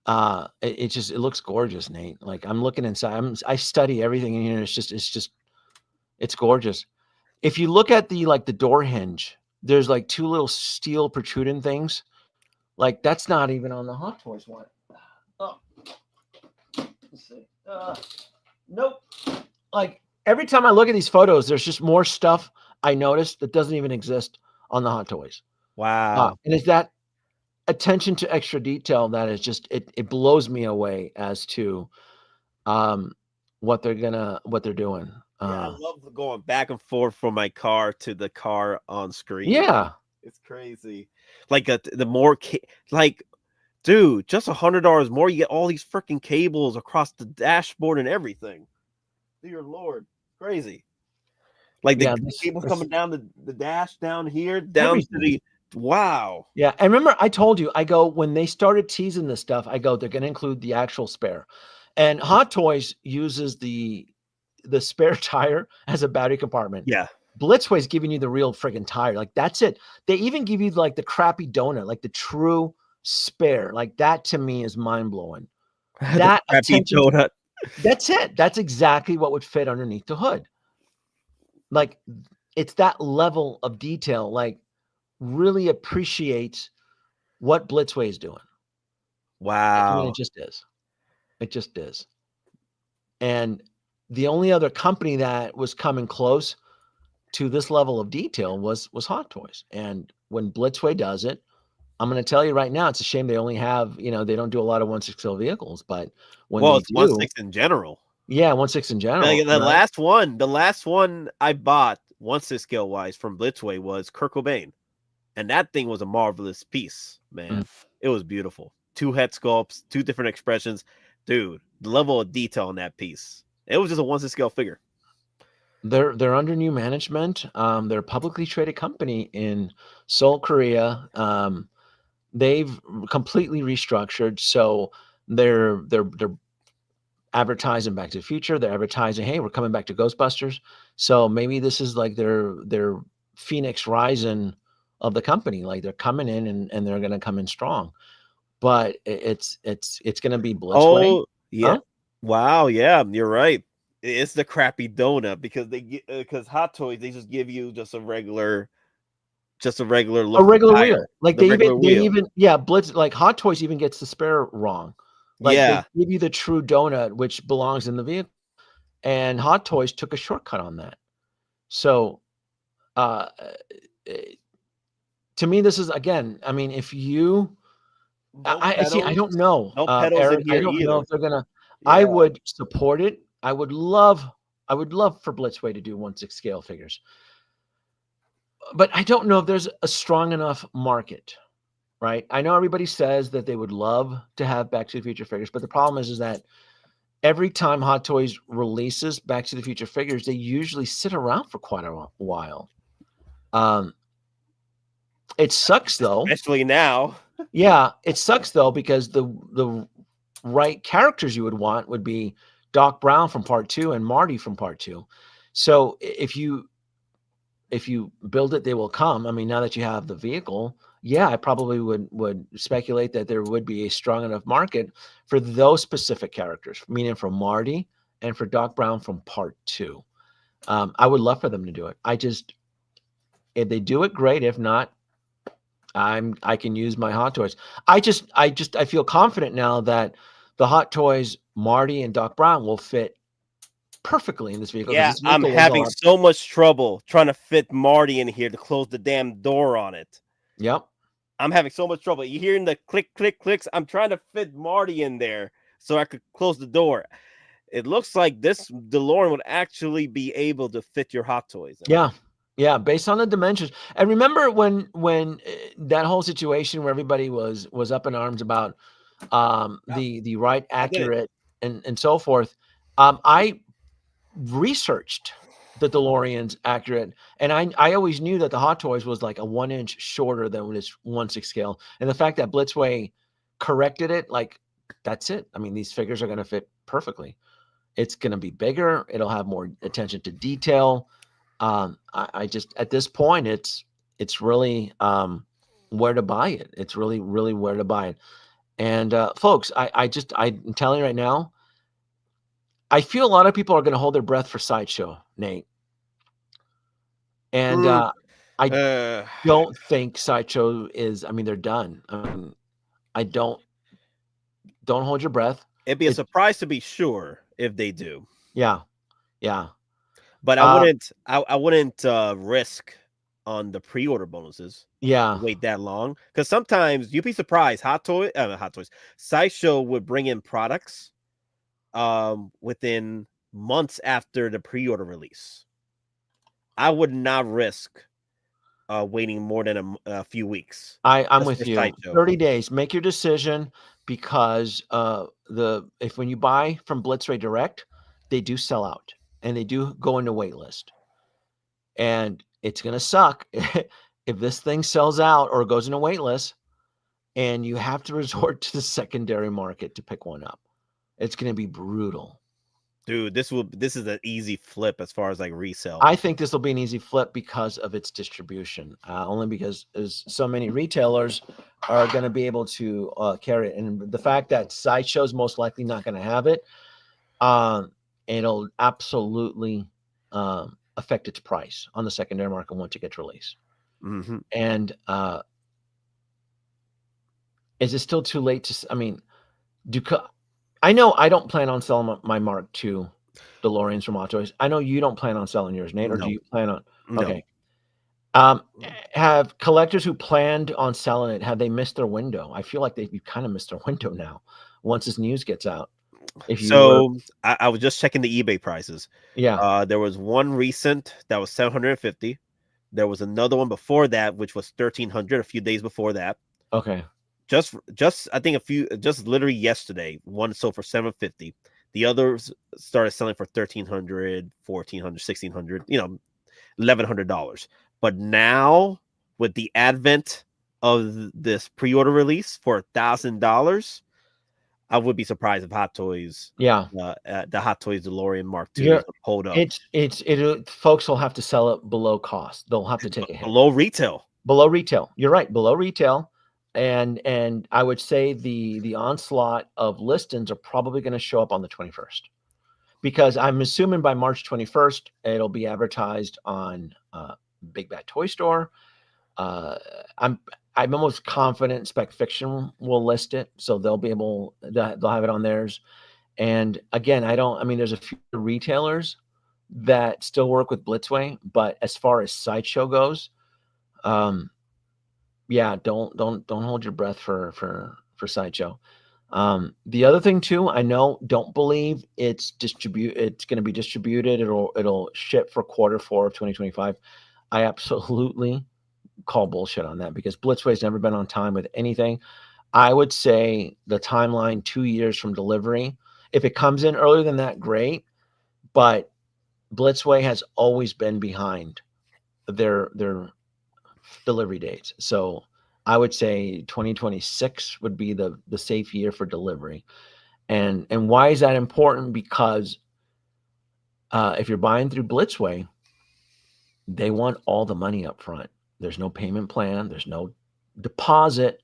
It looks gorgeous, Nate. Like I'm looking inside. I study everything in here. It's gorgeous. If you look at the door hinge, there's like two little steel protruding things. Like that's not even on the Hot Toys one. Oh, let's see. Nope. Like every time I look at these photos, there's just more stuff I noticed that doesn't even exist on the Hot Toys. Wow. And it's that attention to extra detail that is just it blows me away as to what they're doing. Yeah, I love going back and forth from my car to the car on screen. Yeah, it's crazy. Like the more like, dude, just $100 more, you get all these freaking cables across the dashboard and everything. Dear Lord, crazy. Like the cables coming down the dash down here, down everything. To the wow. Yeah, and remember I told you, I go when they started teasing this stuff, I go they're going to include the actual spare, and Hot Toys uses the spare tire as a battery compartment. Yeah. Blitzway's giving you the real friggin' tire. Like that's it. They even give you like the crappy donut, like the true spare. Like that to me is mind blowing. That crappy donut. That's it. That's exactly what would fit underneath the hood. Like it's that level of detail. Like really appreciates what Blitzway is doing. Wow. I mean, it just is. It just is. And the only other company that was coming close to this level of detail was Hot Toys. And when Blitzway does it, I'm going to tell you right now, it's a shame they only have, they don't do a lot of 1/6 vehicles, but when it's 1/6 in general. Yeah, 1/6 in general. Like the last one I bought 1/6 scale wise from Blitzway was Kurt Cobain. And that thing was a marvelous piece, man. It was beautiful. 2 head sculpts, 2 different expressions. Dude, the level of detail in that piece. It was just a 1/6 scale figure. They're under new management. They're a publicly traded company in Seoul, Korea. They've completely restructured. So they're advertising Back to the Future. They're advertising, hey, we're coming back to Ghostbusters. So maybe this is like their Phoenix Rising of the company. Like they're coming in and they're going to come in strong. But it's going to be Blitzway. Oh, yeah. Huh? Wow, yeah, you're right. It's the crappy donut because Hot Toys, they just give you just a regular look, a regular wheel. Like they even Blitz, like Hot Toys even gets the spare wrong. Like they give you the true donut, which belongs in the vehicle, and Hot Toys took a shortcut on that. So, to me, this is again. I mean, if you, I see. I don't know, Eric. I don't know if they're gonna. Yeah. I would support it. I would love for Blitzway to do 1/6 scale figures. But I don't know if there's a strong enough market, right? I know everybody says that they would love to have Back to the Future figures, but the problem is that every time Hot Toys releases Back to the Future figures, they usually sit around for quite a while. It sucks though. Especially now. Yeah, it sucks though because the right characters you would want would be Doc Brown from Part 2 and Marty from Part 2. So if you build it, they will come. I mean, now that you have the vehicle, yeah, I probably would speculate that there would be a strong enough market for those specific characters, meaning for Marty and for Doc Brown from Part 2. I would love for them to do it. If they do it, great. If not, I can use my Hot Toys. I feel confident now that the Hot Toys, Marty and Doc Brown will fit perfectly in this vehicle. Yeah, this vehicle I'm having so much trouble trying to fit Marty in here to close the damn door on it. Yep. I'm having so much trouble. You hearing the click, click, clicks? I'm trying to fit Marty in there so I could close the door. it looks like this DeLorean would actually be able to fit your Hot Toys. Yeah. Yeah, based on the dimensions. And remember when that whole situation where everybody was up in arms about the right, accurate, and so forth. I researched the DeLorean's accurate, and I always knew that the Hot Toys was like a 1 inch shorter than its 1/6 scale. And the fact that Blitzway corrected it, like, that's it. I mean, these figures are going to fit perfectly. It's going to be bigger. It'll have more attention to detail. I just, at this point, it's really where to buy it. It's really where to buy it. And folks, I'm telling you right now, I feel a lot of people are going to hold their breath for Sideshow, Nate. And I don't think Sideshow is. I mean, they're done. I don't hold your breath. It'd be a surprise to be sure if they do. Yeah, yeah. But I wouldn't risk on the pre-order bonuses. Yeah, Wait that long, because sometimes you'd be surprised. Hot Toys, Sideshow would bring in products within months after the pre-order release. I would not risk waiting more than a few weeks. I'm with you. Sideshow. 30 days. Make your decision, because when you buy from Blitzway Direct, they do sell out and they do go into wait list. And it's going to suck if this thing sells out or goes into wait list and you have to resort to the secondary market to pick one up. It's going to be brutal. Dude, this is an easy flip as far as like resale. I think this will be an easy flip because of its distribution, only because so many retailers are going to be able to carry it. And the fact that Sideshow's most likely not going to have it, it'll absolutely affect its price on the secondary market once it gets released. Mm-hmm. And is it still too late to? I mean, I know I don't plan on selling my Mark II DeLoreans from Hot Toys. I know you don't plan on selling yours, Nate, or do you plan on? No. Okay. Have collectors who planned on selling it, have they missed their window? I feel like they've kind of missed their window now once this news gets out. I was just checking the eBay prices. Yeah. There was one recent that was $750. There was another one before that, which was $1,300 a few days before that. Okay. Just I think just literally yesterday, one sold for $750. The others started selling for $1,300, $1,400, $1,600, $1,100. But now, with the advent of this pre-order release for $1,000, I would be surprised if Hot Toys, the Hot Toys DeLorean Mark II hold up. Folks will have to sell it below cost. They'll have to take a hit. Below retail. Below retail. You're right. Below retail. And I would say the onslaught of listings are probably going to show up on the 21st, because I'm assuming by March 21st, it'll be advertised on Big Bad Toy Store. I'm almost confident Spec Fiction will list it, so they'll have it on theirs. And again, there's a few retailers that still work with Blitzway, but as far as Sideshow goes, yeah, don't hold your breath for Sideshow. The other thing too, don't believe it's going to be distributed. It'll ship for Q4 of 2025. I absolutely call bullshit on that, because Blitzway's never been on time with anything. I would say the timeline 2 years from delivery. If it comes in earlier than that, great. But Blitzway has always been behind their delivery dates. So I would say 2026 would be the safe year for delivery. And why is that important? Because if you're buying through Blitzway, they want all the money up front. There's no payment plan. There's no deposit.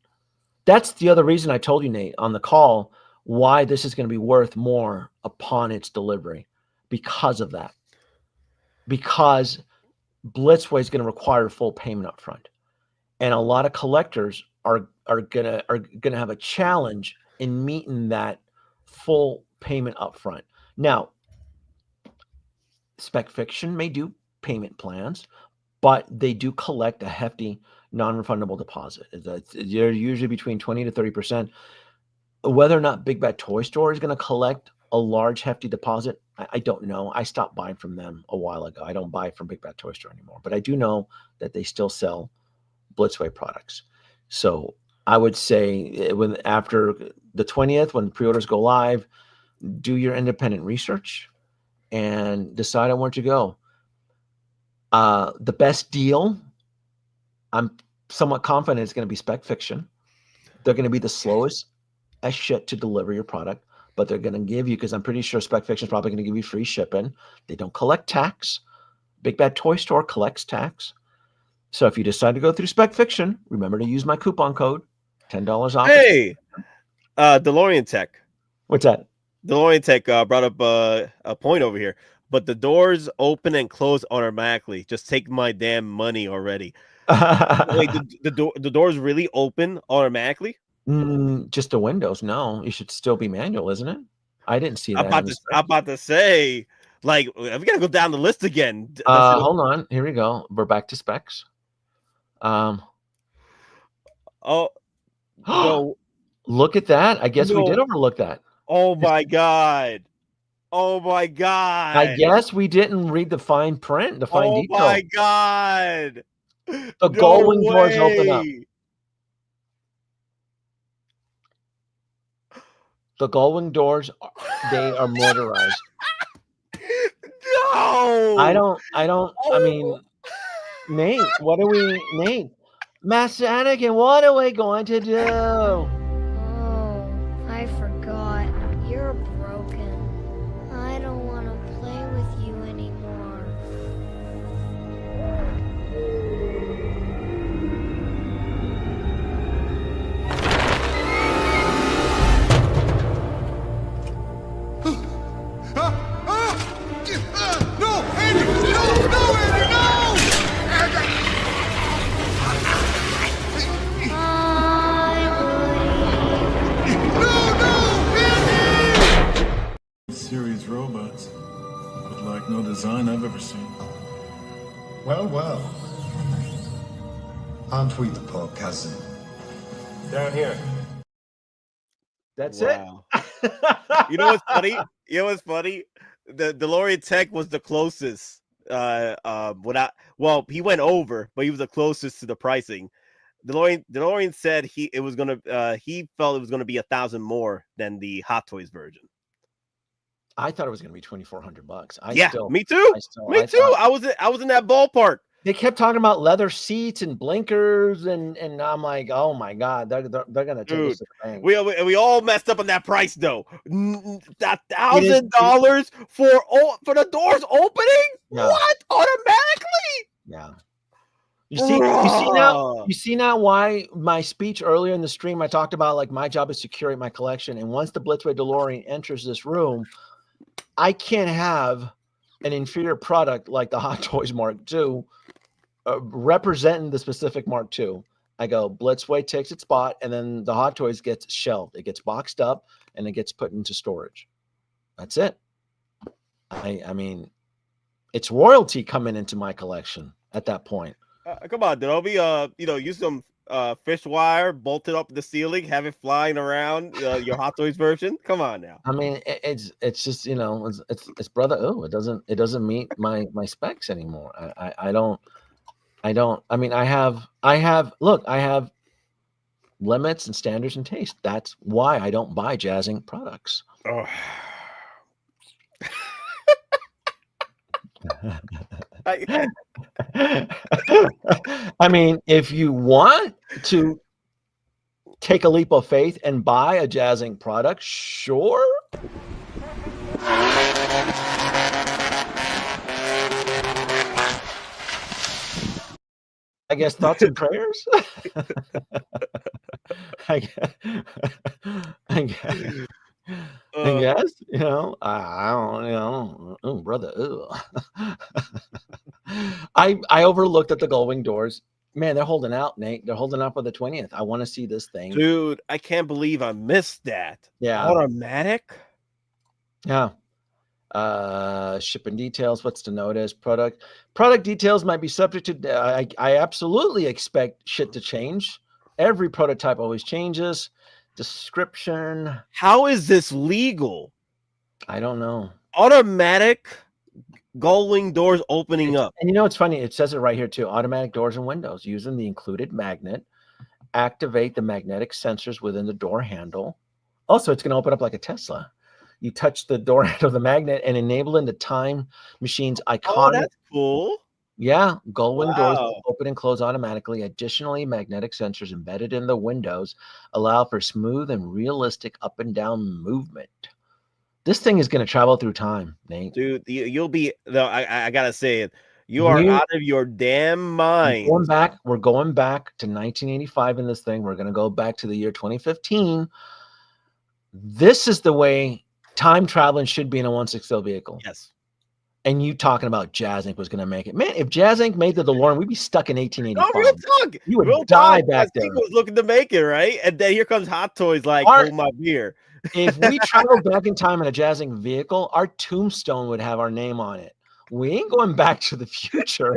That's the other reason I told you, Nate, on the call, why this is going to be worth more upon its delivery, because of that. Because Blitzway is going to require full payment up front. And a lot of collectors are gonna have a challenge in meeting that full payment up front. Now, Spec Fiction may do payment plans, but they do collect a hefty non-refundable deposit. They're usually between 20 to 30%. Whether or not Big Bad Toy Store is going to collect a large hefty deposit, I don't know. I stopped buying from them a while ago. I don't buy from Big Bad Toy Store anymore, but I do know that they still sell Blitzway products. So I would say when after the 20th, when pre-orders go live, do your independent research and decide on where to go. The best deal, I'm somewhat confident it's going to be Spec Fiction. They're going to be the slowest as shit to deliver your product, but they're going to give you, because I'm pretty sure Spec Fiction is probably going to give you free shipping. They don't collect tax. Big Bad Toy Store collects tax. So if you decide to go through Spec Fiction, remember to use my coupon code, $10 off. Hey, DeLorean Tech. What's that? DeLorean Tech brought up a point over here, but the doors open and close automatically. Just take my damn money already. Wait, the doors really open automatically? Just the windows. No, it should still be manual, isn't it? I didn't see that. I'm about to say, like, we gotta go down the list again. Hold on. Here we go. We're back to specs. Oh, no. Look at that. I guess we did overlook that. Oh my god. Oh my god. I guess we didn't read the fine print, the fine detail. Oh my god. The gull-wing doors open up. The gull-wing doors, they are motorized. No. I mean, Nate, Nate, Master Anakin, what are we going to do? Oh, I forgot. You're broken. I don't want to play with you anymore. No, Andy! No, Andy, no! Series robots, but like no design I've ever seen. Well, well. Aren't we the poor cousin? Down here. That's Wow. it. You know what's funny? The DeLorean Tech was the closest. Well, he went over, but he was the closest to the pricing. DeLorean said he felt it was gonna be 1,000 more than the Hot Toys version. I thought it was going to be $2,400. Me too. I was in that ballpark. They kept talking about leather seats and blinkers, and I'm like, oh my god, they're going to take us to the bank. We all messed up on that price though. $1,000 for the doors opening? Yeah. What? Automatically? Yeah. You see now why my speech earlier in the stream I talked about, like, my job is to curate my collection, and once the Blitzway DeLorean enters this room, I can't have an inferior product like the Hot Toys Mark II representing the specific Mark II. I go, Blitzway takes its spot, and then the Hot Toys gets shelved. It gets boxed up, and it gets put into storage. That's it. I mean, it's royalty coming into my collection at that point. Come on, Danoby. Use some fish wire, bolted up the ceiling, have it flying around your Hot Toys version. Come on now. I mean, it's just, it's brother. Oh, it doesn't meet my specs anymore. I mean, I have limits and standards and taste. That's why I don't buy jazzing products. Oh. I mean, if you want to take a leap of faith and buy a jazzing product, sure. I guess thoughts and prayers. I guess, I guess, I don't, oh, brother. I overlooked at the gull-wing doors. Man, they're holding out, Nate. They're holding out for the 20th. I want to see this thing. Dude, I can't believe I missed that. Yeah. Automatic? Yeah. Shipping details, what's to notice? Product details might be subject to, I absolutely expect shit to change. Every prototype always changes. Description. How is this legal? I don't know. Automatic gull-wing doors opening up. And it's funny. It says it right here too. Automatic doors and windows using the included magnet. Activate the magnetic sensors within the door handle. Also, it's going to open up like a Tesla. You touch the door handle of the magnet and enabling the time machine's iconic. Oh, that's cool. Yeah, gull-wing doors Wow. open and close automatically. Additionally, magnetic sensors embedded in the windows allow for smooth and realistic up and down movement. This thing is going to travel through time, Nate. Dude, you'll be though. I gotta say it. You are out of your damn mind. We're going back to 1985 in this thing. We're going to go back to the year 2015. This is the way time traveling should be in a 1/6 scale vehicle. Yes. And you talking about Jazz Inc. was going to make it. Man, if Jazz Inc. made the DeLorean, we'd be stuck in 1885. No, real talk. You would real die talk. back Jazz there. Inc. was looking to make it, right? And then here comes Hot Toys like, hold my beer. If we traveled back in time in a Jazz Inc. vehicle, our tombstone would have our name on it. We ain't going back to the future.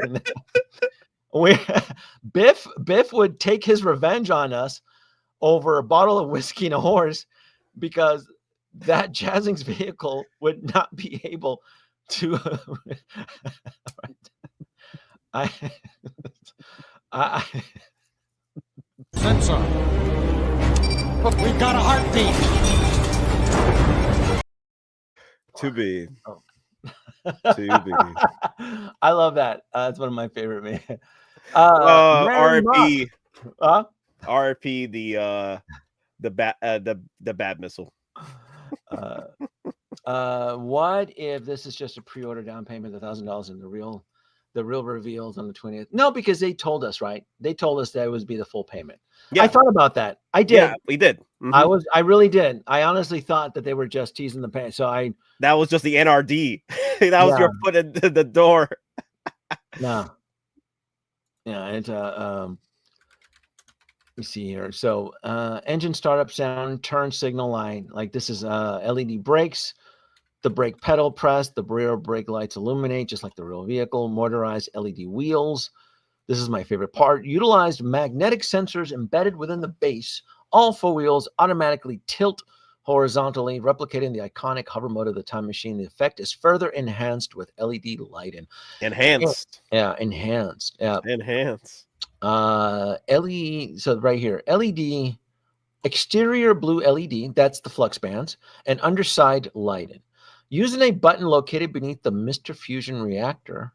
Biff would take his revenge on us over a bottle of whiskey and a horse because that Jazz Inc.'s vehicle would not be able to. Sensor. Look, we've got a heartbeat. To be. Oh. To be. I love that. That's one of my favorite, man. RP. RP the bad missile. What if this is just a pre-order down payment of $1,000 and the real reveals on the 20th? No, because they told us, right? They told us that it would be the full payment. Yeah. I thought about that. I did. Yeah, we did. Mm-hmm. I really did. I honestly thought that they were just teasing the pay. So that was just the NRD. That was your foot in the door. No. Yeah, it's let me see here. So engine startup sound, turn signal light. Like this is LED brakes, the brake pedal press, the rear brake lights illuminate just like the real vehicle, motorized LED wheels. This is my favorite part. Utilized magnetic sensors embedded within the base. All four wheels automatically tilt horizontally, replicating the iconic hover mode of the time machine. The effect is further enhanced with LED lighting. Enhanced. Yeah, enhanced. Yeah. Enhanced. LED. So right here, LED, exterior blue LED. That's the flux bands, and underside lighting. Using a button located beneath the Mr. Fusion reactor,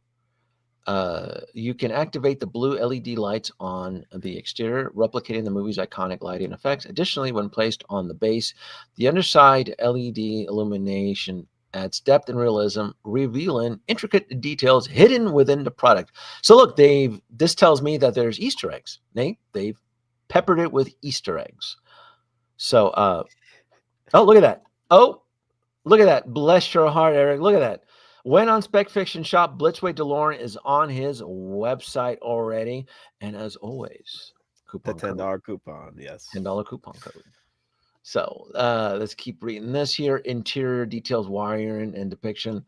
you can activate the blue LED lights on the exterior, replicating the movie's iconic lighting effects. Additionally, when placed on the base, the underside LED illumination adds depth and realism, revealing intricate details hidden within the product. So look, this tells me that there's Easter eggs, Nate. They've peppered it with Easter eggs. So, oh, look at that. Oh, look at that. Bless your heart, Eric. Look at that. When on Spec Fiction Shop, Blitzway DeLorean is on his website already. And as always, the $10 coupon. Yes. $10 coupon code. So let's keep reading this here. Interior details, wiring, and depiction.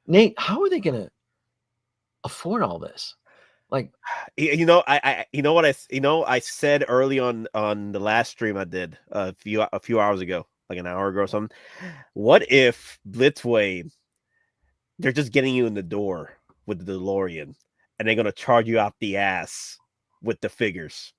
Nate, how are they going to afford all this? Like, I said early on the last stream I did a few hours ago, like an hour ago or something. What if Blitzway, they're just getting you in the door with the DeLorean, and they're gonna charge you out the ass with the figures?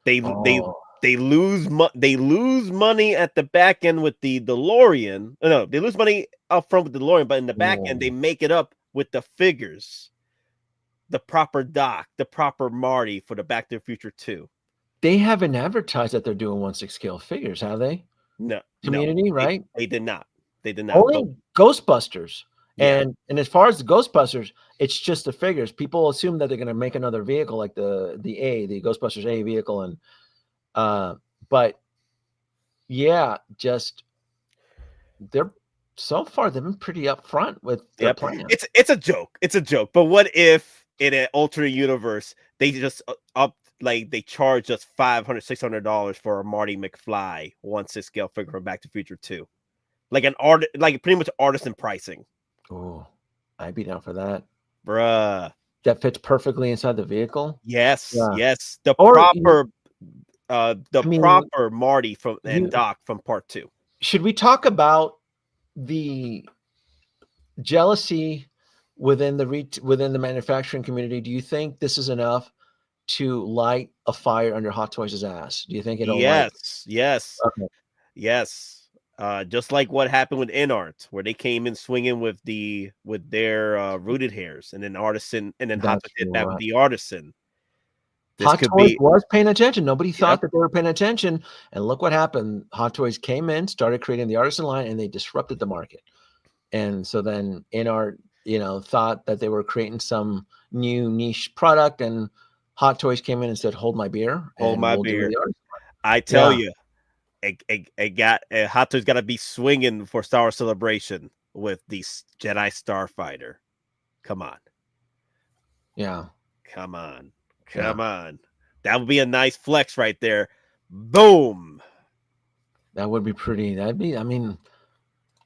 They lose money at the back end with the DeLorean. No, they lose money up front with the DeLorean, but in the back end they make it up with the figures, the proper Doc, the proper Marty for the Back to the Future 2. They haven't advertised that they're doing 1/6 scale figures, have they? No, Community, right? They did not. They did not. Only Ghostbusters. Yeah. And as far as the Ghostbusters, it's just the figures. People assume that they're going to make another vehicle like the Ghostbusters A vehicle, and but yeah, just they've been pretty upfront with their plan. It's a joke. It's a joke. But what if in an alternate universe they just they charge us $500-$600 for a Marty McFly 1/6 scale figure from Back to the Future 2, like pretty much artisan pricing. Oh, I'd be down for that, bruh. That fits perfectly inside the vehicle. Yes, yes. The proper Marty from and Doc from Part 2. Should we talk about the jealousy within the manufacturing community, do you think this is enough to light a fire under Hot Toys' ass? Do you think it'll like Yes. okay, Yes. Just like what happened with InArt, where they came in swinging with their rooted hairs, and then Artisan, and then Hot that's Toys did that with right. the Artisan. This Hot could Toys be, was paying attention. Nobody yep. thought that they were paying attention, and look what happened. Hot Toys came in, started creating the artisan line, and they disrupted the market. And so then InArt, thought that they were creating some new niche product, and Hot Toys came in and said, "Hold my beer, Hold and my we'll do beer. the artisan." I tell Yeah, you, Hot Toys got to be swinging for Star Wars Celebration with the Jedi Starfighter. Come on, yeah, come on, yeah. come on. That would be a nice flex right there. Boom. That would be pretty. That'd be. I mean,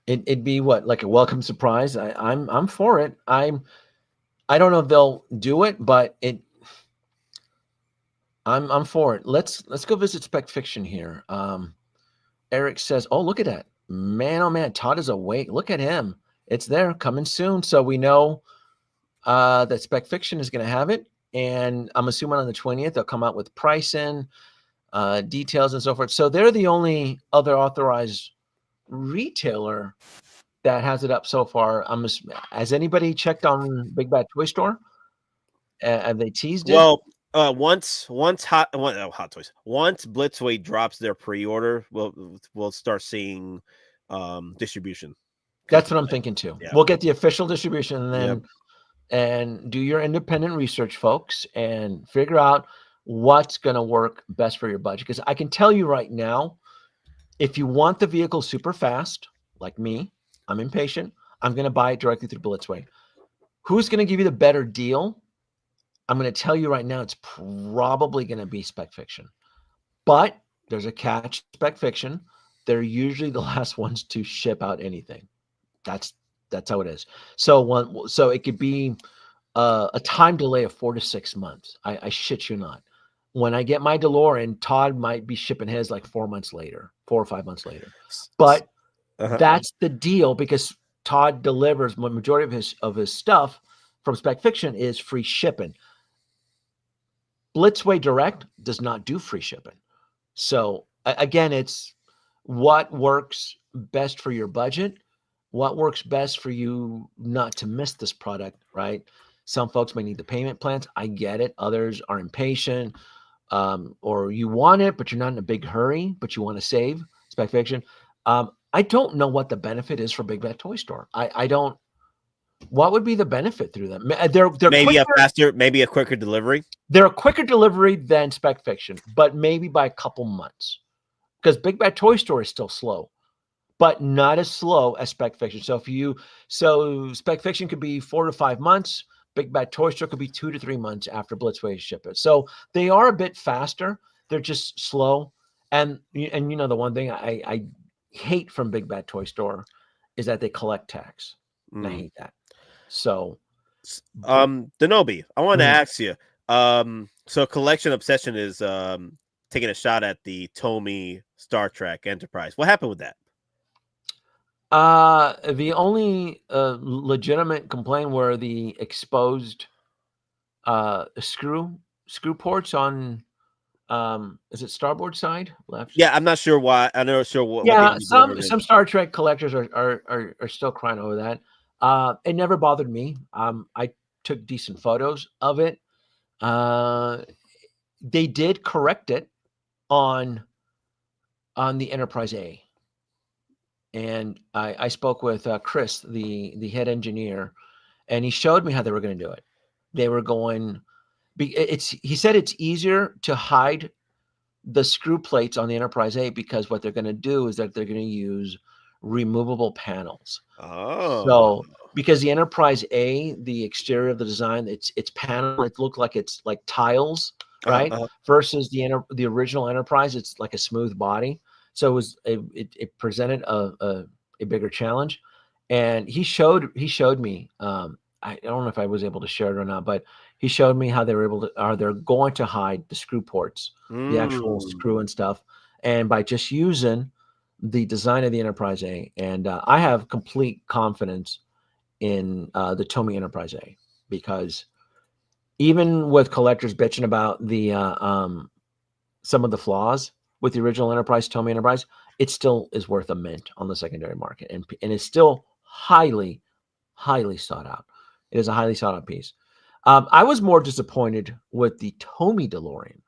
it'd be what, like a welcome surprise. I'm for it. I don't know if they'll do it, but I'm for it. Let's go visit Spec Fiction here. Eric says, "Oh, look at that, man! Oh man, Todd is awake. Look at him. It's there, coming soon." So we know that Spec Fiction is going to have it, and I'm assuming on the 20th they'll come out with pricing, details, and so forth. So they're the only other authorized retailer that has it up so far. Has anybody checked on Big Bad Toy Store? Have they teased it? Well, once Hot Toys, once Blitzway drops their pre-order, we'll start seeing distribution. That's what I'm thinking too. Yeah. We'll get the official distribution, and then Yep. and do your independent research, folks, and figure out what's going to work best for your budget. Because I can tell you right now, if you want the vehicle super fast, like me, I'm impatient. I'm going to buy it directly through Blitzway. Who's going to give you the better deal? I'm going to tell you right now, it's probably going to be Spec Fiction. But there's a catch, Spec Fiction. They're usually the last ones to ship out anything. That's how it is. So it could be a time delay of 4 to 6 months. I shit you not. When I get my DeLorean, Todd might be shipping his like 4 months later, 4 or 5 months later. But that's the deal, because Todd delivers the majority of his stuff from Spec Fiction is free shipping. Blitzway Direct does not do free shipping. So again, it's what works best for your budget, what works best for you not to miss this product, right? Some folks may need the payment plans. I get it. Others are impatient, or you want it, but you're not in a big hurry, but you want to save. Spec Fiction. I don't know what the benefit is for Big Bad Toy Store. I don't. What would be the benefit through them? They're maybe quicker, maybe a quicker delivery. They're a quicker delivery than Spec Fiction, but maybe by a couple months, because Big Bad Toy Store is still slow, but not as slow as Spec Fiction. So Spec Fiction could be 4 to 5 months. Big Bad Toy Store could be 2 to 3 months after Blitzway ship it. So they are a bit faster. They're just slow. And the one thing I hate from Big Bad Toy Store is that they collect tax. And I hate that. So, Danoby, I want to ask you. So Collection Obsession is taking a shot at the Tomy Star Trek Enterprise. What happened with that? The only legitimate complaint were the exposed screw ports on is it starboard side left? Yeah, I'm not sure why. I'm not sure what. Yeah, what some Star Trek collectors are still crying over that. It never bothered me. I took decent photos of it. They did correct it on the Enterprise A. And I spoke with Chris, the head engineer, and he showed me how they were going to do it. They were going, he said it's easier to hide the screw plates on the Enterprise A, because what they're going to do is that they're going to use removable panels. Oh, so because the Enterprise A, the exterior of the design, it's panel, it looked like it's like tiles, right? Versus the original Enterprise, it's like a smooth body. So it presented a bigger challenge, and he showed me. I don't know if I was able to share it or not, but he showed me how they're going to hide the screw ports, the actual screw and stuff, and by just using the design of the Enterprise A, and I have complete confidence in the Tomy Enterprise A, because even with collectors bitching about the some of the flaws with the original Enterprise, Tomy Enterprise, it still is worth a mint on the secondary market, and it's still highly sought out. It is a highly sought out piece. I was more disappointed with the Tomy DeLorean,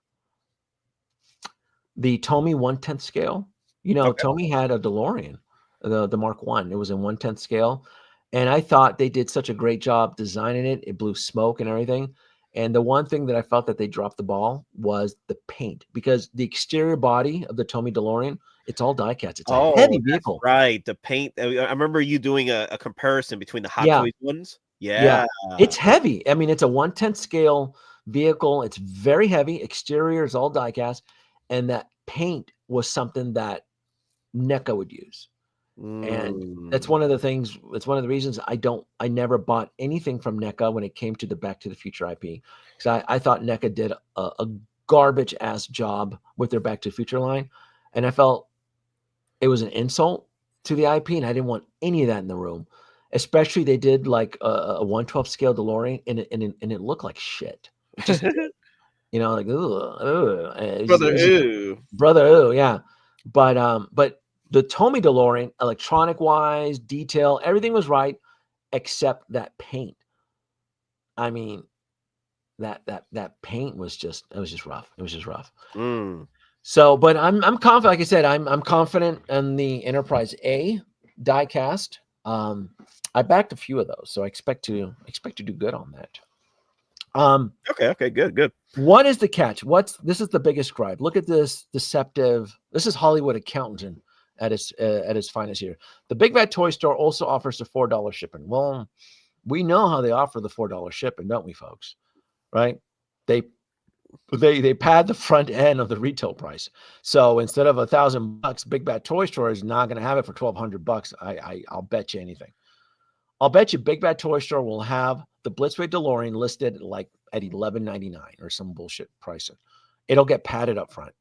the Tomy 1/10 scale. You know, Okay. Tomy had a DeLorean, the Mark One. It was in 1/10 scale, and I thought they did such a great job designing it. It blew smoke and everything. And the one thing that I felt that they dropped the ball was the paint, because the exterior body of the Tomy DeLorean, it's all die-cast. It's a Oh, heavy that's vehicle. right. The paint. I remember you doing a comparison between the Hot Yeah, Toys ones. yeah. Yeah. It's heavy. I mean, it's a 1/10 scale vehicle. It's very heavy. Exterior is all die-cast, and that paint was something that NECA would use. And that's Mm. one of the things, it's one of the reasons I never bought anything from NECA when it came to the Back to the Future IP. Because I thought NECA did a garbage ass job with their Back to the Future line. And I felt it was an insult to the IP, and I didn't want any of that in the room. Especially they did like a 1/12 scale DeLorean, and it looked like shit. It just did. Like, ugh, Brother, ooh. brother, oh yeah. But the Tomy DeLorean, electronic wise, detail, everything was right except that paint. I mean, that paint was just, it was just rough. It was just rough. Mm. So, but I'm confident. Like I said, I'm confident in the Enterprise A diecast. I backed a few of those, so I expect to do good on that. Okay, good. What is the catch? This is the biggest gripe. Look at this deceptive. This is Hollywood accountant at its finest here. The Big Bad Toy Store also offers the $4 shipping. Well, we know how they offer the $4 shipping, don't we, folks? Right? They pad the front end of the retail price. So instead of $1,000, Big Bad Toy Store is not going to have it for $1,200. I'll bet you anything. I'll bet you Big Bad Toy Store will have the Blitzway DeLorean listed at $11.99 or some bullshit pricing. It'll get padded up front.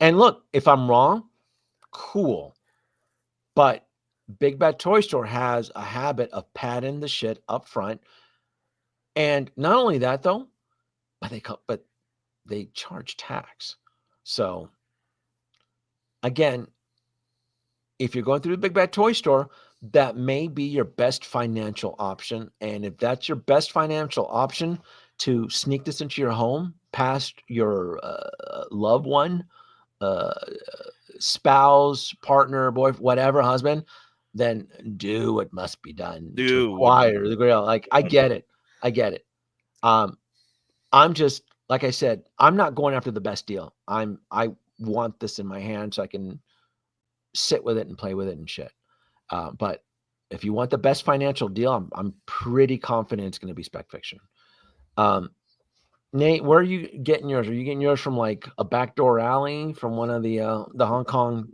And look, if I'm wrong, cool. But Big Bad Toy Store has a habit of padding the shit up front. And not only that though, but they charge tax. So again, if you're going through the Big Bad Toy Store, that may be your best financial option. And if that's your best financial option to sneak this into your home past your loved one, spouse, partner, boyfriend, whatever, husband, then do what must be done to Do what acquire the grail. Like, I get it. I'm just, like I said, I'm not going after the best deal. I want this in my hand so I can sit with it and play with it and shit. But if you want the best financial deal, I'm pretty confident it's going to be Spec Fiction. Nate, where are you getting yours? Are you getting yours from like a backdoor alley from one of the Hong Kong?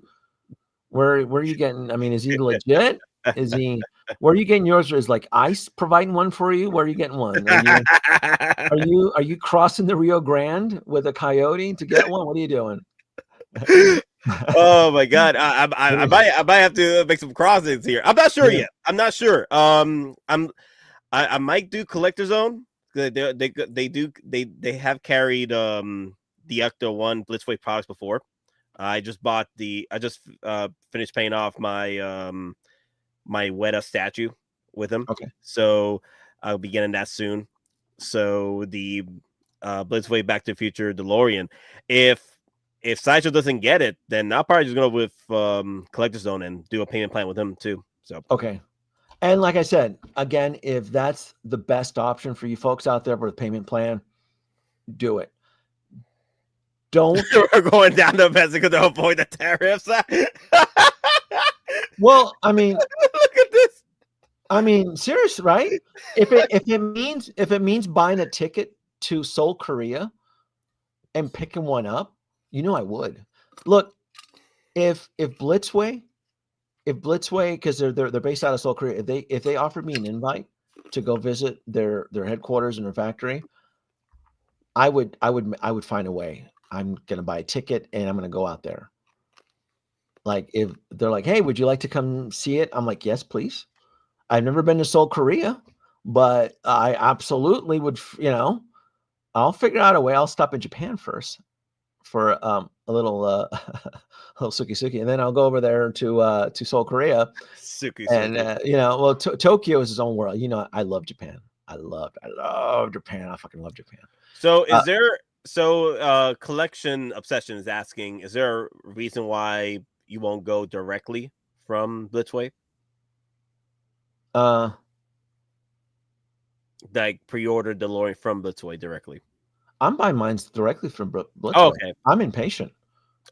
Where are you getting? I mean, is he legit? Is he? Where are you getting yours? Is like ICE providing one for you? Where are you getting one? Are you crossing the Rio Grande with a coyote to get one? What are you doing? Oh my god, I might have to make some crossings here. I'm not sure yet. I'm not sure. I might do Collector Zone. They have carried the Ecto One Blitzway products before. I just finished paying off my my Weta statue with them. Okay. So I'll be getting that soon. So the Blitzway Back to the Future DeLorean. If Sideshow doesn't get it, then I'll probably just go with Collector Zone and do a payment plan with them too. So okay. And like I said, again, if that's the best option for you folks out there for the payment plan, do it. Don't. We're going down to Mexico to avoid the tariffs. Well, I mean, look at this. I mean, seriously, right? If it means buying a ticket to Seoul, Korea, and picking one up, I would. Look, if Blitzway, because they're based out of Seoul, Korea, if they offered me an invite to go visit their headquarters and their factory, I would find a way. I'm gonna buy a ticket and I'm gonna go out there. Like if they're like, "Hey, would you like to come see it?" I'm like, "Yes, please." I've never been to Seoul, Korea, but I absolutely would. I'll figure out a way. I'll stop in Japan first for a little a little suki suki, and then I'll go over there to Seoul, Korea, Suki and Suki. well, Tokyo is its own world. I love Japan. I love Japan. I fucking love Japan. So Uh, is there so collection obsession is asking, is there a reason why you won't go directly from Blitzway? uh, Like pre-order DeLorean from Blitzway directly. I'm buying mines directly from Blitzway. Oh, okay. I'm impatient.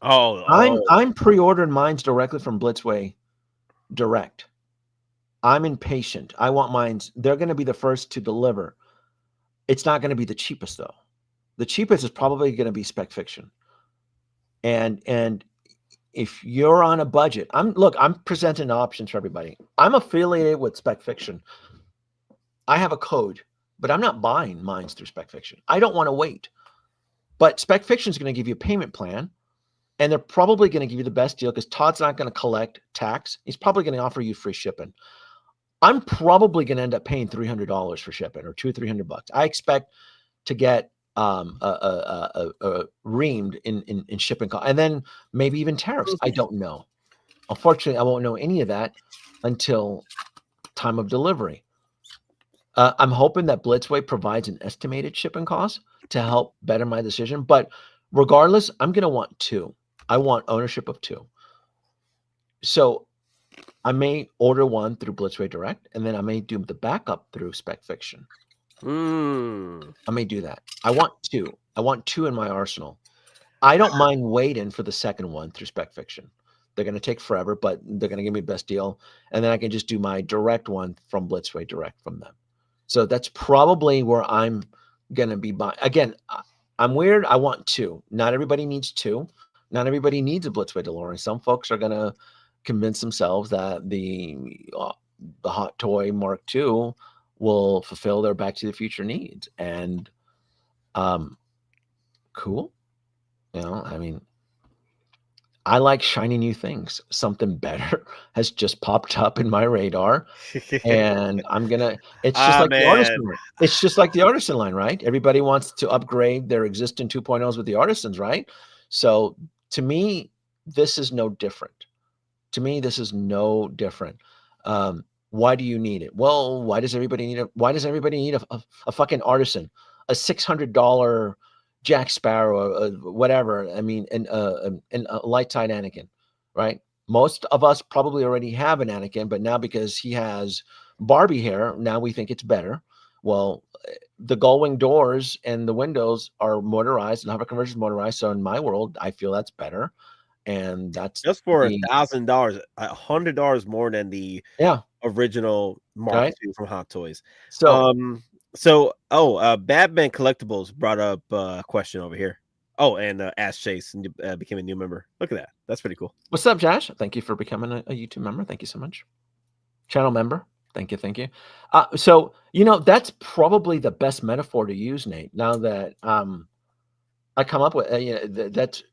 Oh, I'm pre-ordering mines directly from Blitzway direct. I'm impatient. I want mines. They're going to be the first to deliver. It's not going to be the cheapest though. The cheapest is probably going to be Spec Fiction. And if you're on a budget, I'm presenting options for everybody. I'm affiliated with Spec Fiction. I have a code, but I'm not buying mines through Spec Fiction. I don't want to wait. But Spec Fiction is going to give you a payment plan, and they're probably going to give you the best deal because Todd's not going to collect tax. He's probably going to offer you free shipping. I'm probably going to end up paying $300 for shipping or $200-300. I expect to get reamed in shipping cost, and then maybe even tariffs. I don't know. Unfortunately, I won't know any of that until time of delivery. I'm hoping that Blitzway provides an estimated shipping cost to help better my decision. But regardless, I'm going to want 2. I want ownership of 2. So I may order one through Blitzway Direct, and then I may do the backup through Spec Fiction. I may do that. I want 2. I want 2 in my arsenal. I don't mind waiting for the second one through Spec Fiction. They're going to take forever, but they're going to give me the best deal. And then I can just do my direct one from Blitzway Direct from them. So that's probably where I'm going to be buying. Again, I'm weird. I want 2. Not everybody needs 2. Not everybody needs a Blitzway DeLorean. Some folks are going to convince themselves that the Hot Toy Mark II will fulfill their Back to the Future needs. And cool. I mean, I like shiny new things. Something better has just popped up in my radar, and I'm gonna. It's just like the artisan line. It's just like the artisan line, right? Everybody wants to upgrade their existing 2.0s with the artisans, right? So to me, this is no different. Why do you need it? Well, why does everybody need a fucking artisan? A $600 Jack Sparrow, whatever. I mean, and a light side Anakin, right? Most of us probably already have an Anakin, but now because he has Barbie hair, now we think it's better. Well, the gull-wing doors and the windows are motorized and hover conversion is motorized. So in my world, I feel that's better. And that's just for $1,000, $100 more than the original Mark II from Hot Toys. So, Batman Collectibles brought up a question over here. Oh, and Ash Chase became a new member. Look at that. That's pretty cool. What's up, Josh? Thank you for becoming a YouTube member. Thank you so much. Channel member. Thank you. So, that's probably the best metaphor to use, Nate. Now that I come up with,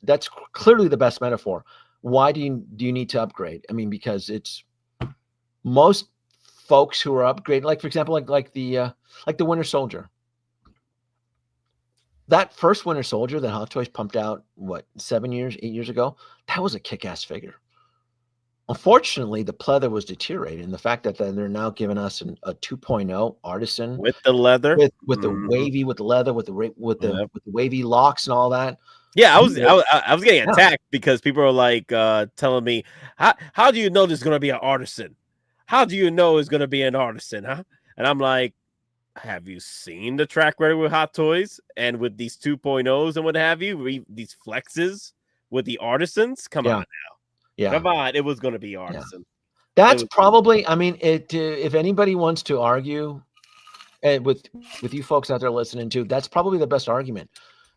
that's clearly the best metaphor. Why do you need to upgrade? I mean, because it's most folks who are upgrading, like for example, like the Winter Soldier. That first Winter Soldier that Hot Toys pumped out, 8 years ago, that was a kick-ass figure. Unfortunately, the pleather was deteriorating. The fact that they're now giving us a 2.0 artisan with the leather, with the wavy, with the leather, with the wavy locks and all that. Yeah, I was getting attacked because people are like telling me, how do you know this is going to be an artisan? How do you know it's going to be an artisan, huh? And I'm like, have you seen the track record with Hot Toys and with these 2.0s and what have you? These flexes with the artisans? Come on now. Yeah. Come on. It was going to be artisan. Yeah. That's probably, I mean, if anybody wants to argue with you folks out there listening to, that's probably the best argument,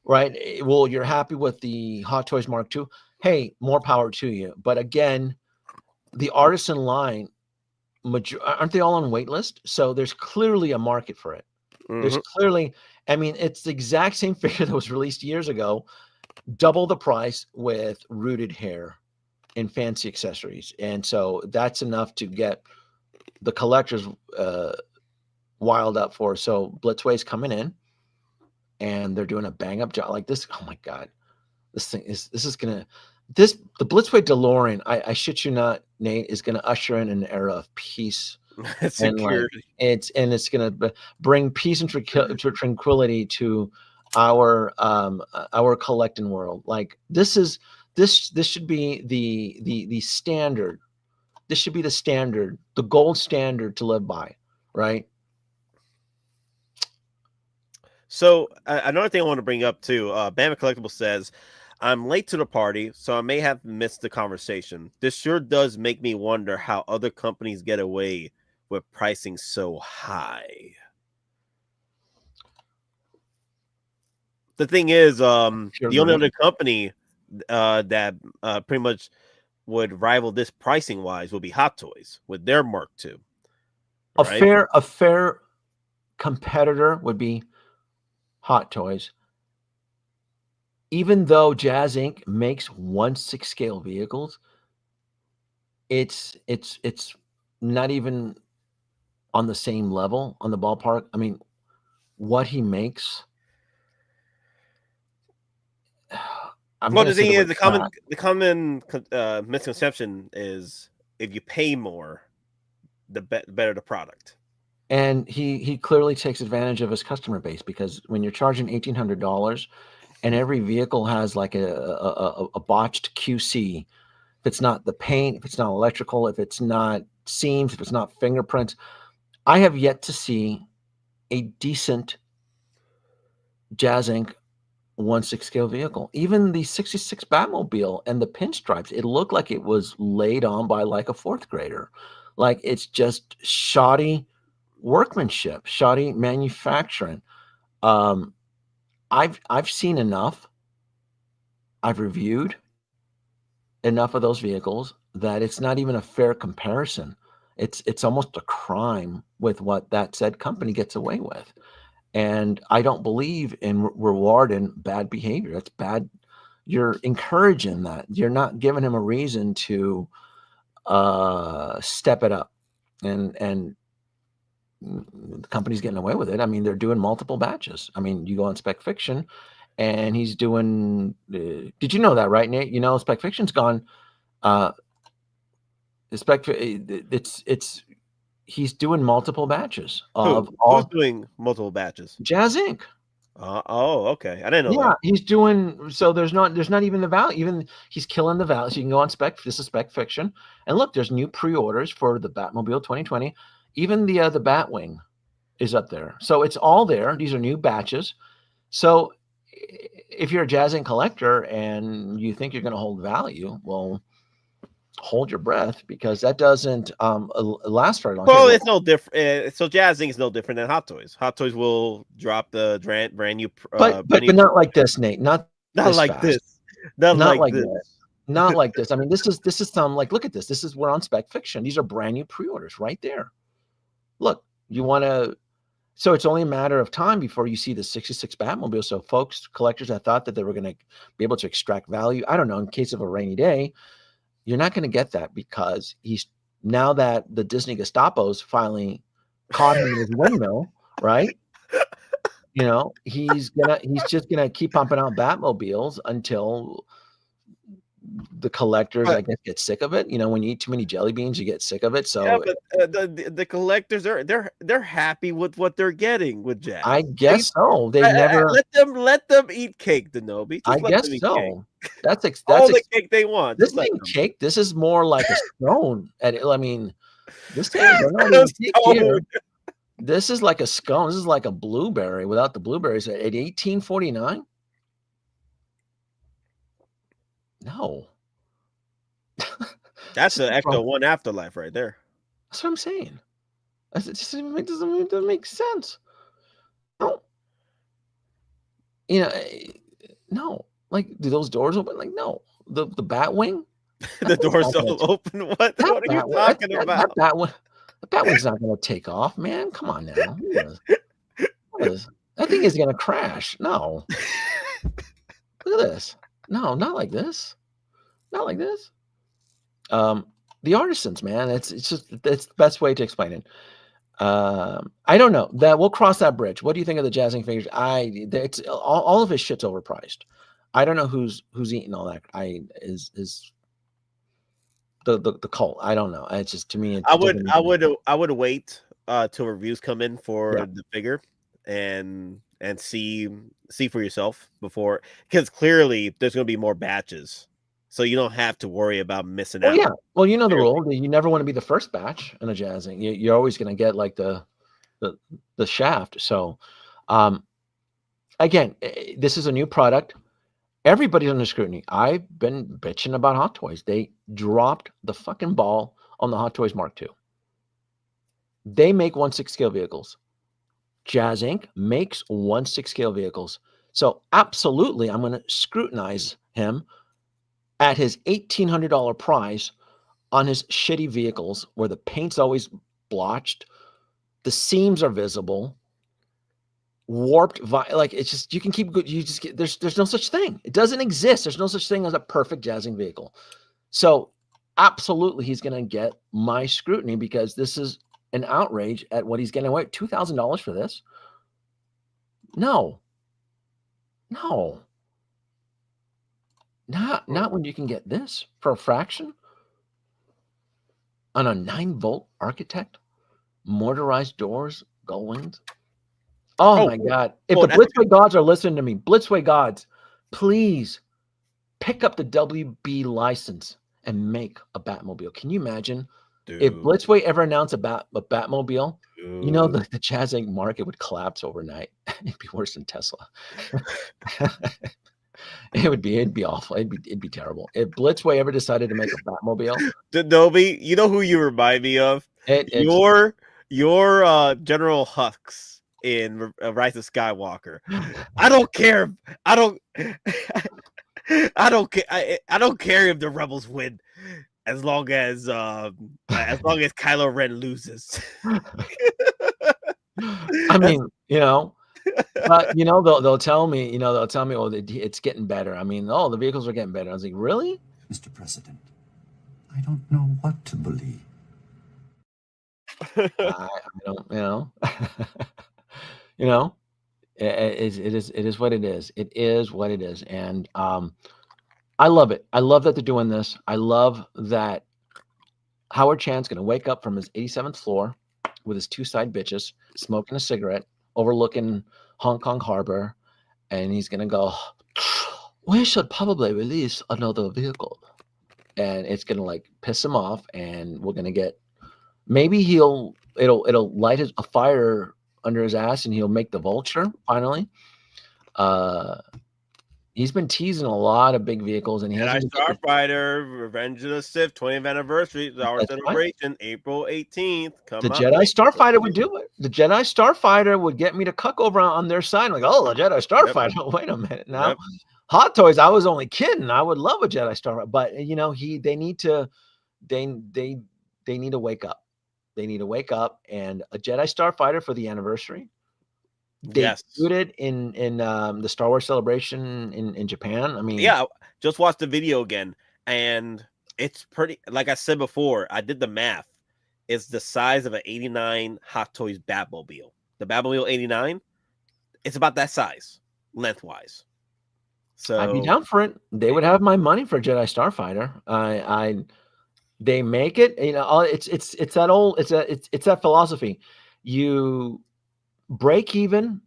right? Well, you're happy with the Hot Toys Mark II. Hey, more power to you. But again, the artisan line, aren't they all on wait list? So there's clearly a market for it. There's clearly, I mean, it's the exact same figure that was released years ago. double the price with rooted hair and fancy accessories. And so that's enough to get the collectors wild up for. So Blitzway's coming in and they're doing a bang up job like this. Oh my God. The Blitzway DeLorean, I shit you not, Nate, is going to usher in an era of peace. And like it's going to bring peace and tranquility to our collecting world. Like this should be the standard. This should be the standard, the gold standard to live by, right? So another thing I want to bring up too, Bama Collectible says, I'm late to the party, so I may have missed the conversation. This sure does make me wonder how other companies get away with pricing so high. The thing is, the only other company that pretty much would rival this pricing wise would be Hot Toys with their Mark II. Right? A fair competitor would be Hot Toys. Even though Jazz Inc. makes 1/6 scale vehicles, it's not even on the same level, on the ballpark. I mean, what he makes. Well, the thing is, the common misconception is if you pay more, the better the product. And he clearly takes advantage of his customer base, because when you're charging $1,800 and every vehicle has like a botched QC, if it's not the paint, if it's not electrical, if it's not seams, if it's not fingerprints, I have yet to see a decent Jazz Inc. 1/6 scale vehicle. Even the 66 Batmobile and the pinstripes, it looked like it was laid on by like a fourth grader. Like it's just shoddy workmanship, shoddy manufacturing. I've seen enough. I've reviewed enough of those vehicles that it's not even a fair comparison. It's almost a crime with what that said company gets away with. And I don't believe in rewarding bad behavior. That's bad. You're encouraging that. You're not giving him a reason to step it up. And the company's getting away with it. I mean, they're doing multiple batches. I mean, you go on Spec Fiction, and he's doing. Did you know that, right, Nate? You know, Spec Fiction's gone. He's doing multiple batches of Who's doing multiple batches? Jazz Inc. Okay. I didn't know that. He's doing, so there's not even the value. Even he's killing the value. So you can go on this is Spec Fiction. And look, there's new pre-orders for the Batmobile 2020. Even the Batwing is up there. So it's all there. These are new batches. So if you're a Jazz Inc. collector and you think you're going to hold value, well, hold your breath, because that doesn't last very long. Well, it's no different. So Jazz Inc. is no different than Hot Toys. Hot Toys will drop the brand new, but not like this, Nate. Not like fast. this. Not like this. Not like this. I mean, this is some, like, look at this. This is, we're on Spec Fiction. These are brand new pre-orders right there. Look, you want to. So it's only a matter of time before you see the 66 Batmobile. So folks, collectors that thought that they were going to be able to extract value, I don't know, in case of a rainy day, you're not going to get that, because now that the Disney Gestapo's finally caught him in his windmill, right? You know, he's just gonna keep pumping out Batmobiles until the collectors, I guess, get sick of it. You know, when you eat too many jelly beans, you get sick of it. So yeah, but the collectors they're happy with what they're getting with Jazz. I guess so. They never let them eat cake, Danoby. I guess so. Cake. That's all the cake they want. This ain't cake. This is more like a scone. I mean, this thing is not even cake here. This is like a scone. This is like a blueberry without the blueberries at 1849. No. That's an Ecto 1 afterlife right there. That's what I'm saying. It doesn't make sense. No. You know, no. Like, do those doors open? Like, no. The Batwing? The doors don't open? What are you talking about? The Batwing's not going to take off, man. Come on now. That thing is going to crash. No. Look at this. No, not like this. Not like this. The artisans, man. It's just it's the best way to explain it. I don't know that we'll cross that bridge. What do you think of the jazzing figures? It's all of his shit's overpriced. I don't know who's eating all that. Is the cult. I don't know. It's just to me. I would wait till reviews come in for Yeah. the figure and see for yourself before, because clearly there's going to be more batches, so you don't have to worry about missing Oh out. yeah. Well, you know the rule. You never want to be the first batch in a jazzing. You're always going to get like the shaft. So, again, this is a new product. Everybody's under scrutiny. I've been bitching about Hot Toys. They dropped the fucking ball on the Hot Toys Mark II. They make 1/6 scale vehicles. Jazz Inc. makes 1/6 scale vehicles. So absolutely, I'm going to scrutinize him at his $1,800 price on his shitty vehicles where the paint's always blotched, the seams are visible, warped, like it's just you can keep good. You just get there's no such thing. It doesn't exist. There's no such thing as a perfect jazzing vehicle. So absolutely, he's going to get my scrutiny because this is an outrage at what he's getting away. $2,000 for this? No, no, not when you can get this for a fraction on a 9-volt architect, motorized doors, gull wings. Oh my God. If the Blitzway gods are listening to me, Blitzway gods, please pick up the WB license and make a Batmobile. Can you imagine if Blitzway ever announced a Batmobile? You know, the jazzing market would collapse overnight. It'd be worse than Tesla. It'd be awful. It'd be terrible. If Blitzway ever decided to make a Batmobile. Danoby, you know who you remind me of? Your General Hux in Rise of Skywalker. I don't care. I don't care if the rebels win, as long as Kylo Ren loses. I mean, you know, but you know they'll tell me, oh, it's getting better. I mean, oh, the vehicles are getting better. I was like, really, Mr. President, I don't know what to believe. I don't, you know, it is what it is. It is what it is, and I love it. I love that they're doing this. I love that Howard Chan's going to wake up from his 87th floor with his 2 side bitches, smoking a cigarette, overlooking Hong Kong Harbor, and he's going to go, we should probably release another vehicle. And it's going to like piss him off, and we're going to get, maybe it'll light a fire under his ass, and he'll make the Vulture finally. He's been teasing a lot of big vehicles, and he has Starfighter, Revenge of the Sith, 20th anniversary, our celebration, right. April 18th. The Jedi Starfighter would do it. The Jedi Starfighter would get me to cuck over on their side. Like, oh, the Jedi Starfighter. Yep. Wait a minute now. Yep. Hot Toys, I was only kidding. I would love a Jedi Starfighter, but they need to wake up. They need to wake up, and a Jedi Starfighter for the anniversary. Debuted in the Star Wars Celebration in Japan. I mean, yeah, just watched the video again, and it's pretty. Like I said before, I did the math. It's the size of an '89 Hot Toys Batmobile. The Batmobile '89, it's about that size lengthwise. So I'd be down for it. They would have my money for a Jedi Starfighter. They make it. It's that philosophy. You break even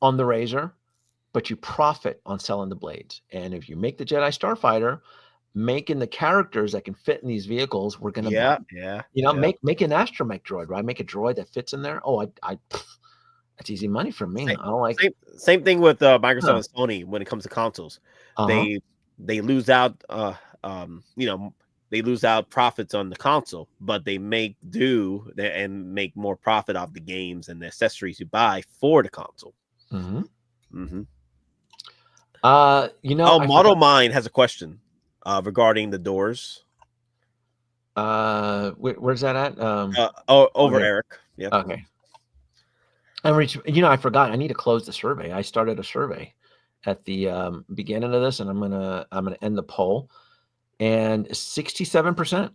on the razor, but you profit on selling the blades. And if you make the Jedi Starfighter, making the characters that can fit in these vehicles, we're gonna make an astromech droid, right? Make a droid that fits in there. Oh, that's easy money for me. I don't like same thing with Microsoft and Sony when it comes to consoles. They lose out they lose out profits on the console, but they make do and make more profit off the games and the accessories you buy for the console. Model Mine has a question regarding the doors. Where's that at? Over Eric. Yeah. Okay. I forgot. I need to close the survey. I started a survey, at the beginning of this, and I'm gonna end the poll. And 67%,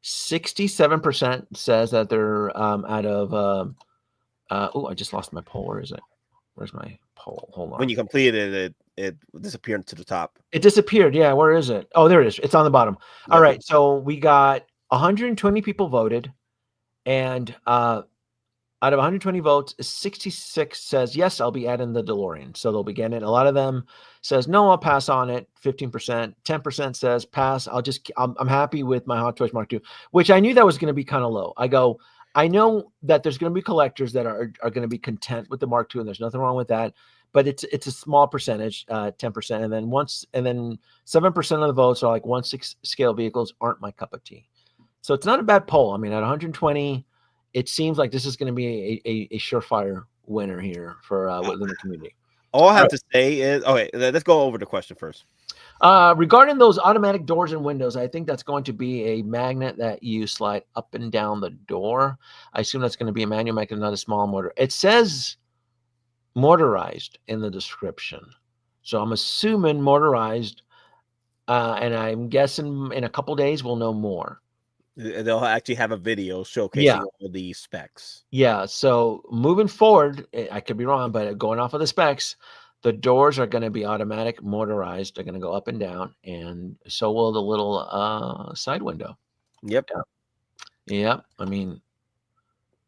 67% says that they're out of. Oh, I just lost my poll. Where is it? Where's my poll? Hold on. When you completed it, it disappeared to the top. It disappeared. Yeah, where is it? Oh, there it is. It's on the bottom. Yep. All right. So we got 120 people voted, and out of 120 votes, 66 says yes, I'll be adding the DeLorean. So they'll be getting it. A lot of them says no, I'll pass on it. 15%, 10% says pass. I'm happy with my Hot Toys Mark II, which I knew that was going to be kind of low. I know that there's going to be collectors that are going to be content with the Mark II, and there's nothing wrong with that. But it's a small percentage, 10%, and then 7% of the votes are like 1/6 scale vehicles aren't my cup of tea. So it's not a bad poll. I mean, at 120, it seems like this is going to be a surefire winner here for within the community. All I have to say is, okay, let's go over the question first. Regarding those automatic doors and windows, I think that's going to be a magnet that you slide up and down the door. I assume that's going to be a manual magnet, not a small motor. It says motorized in the description, so I'm assuming motorized, and I'm guessing in a couple days we'll know more. They'll actually have a video showcasing all the specs. Yeah, so moving forward, I could be wrong, but going off of the specs, the doors are going to be automatic, motorized. They're going to go up and down, and so will the little side window. Yep. Yeah. I mean,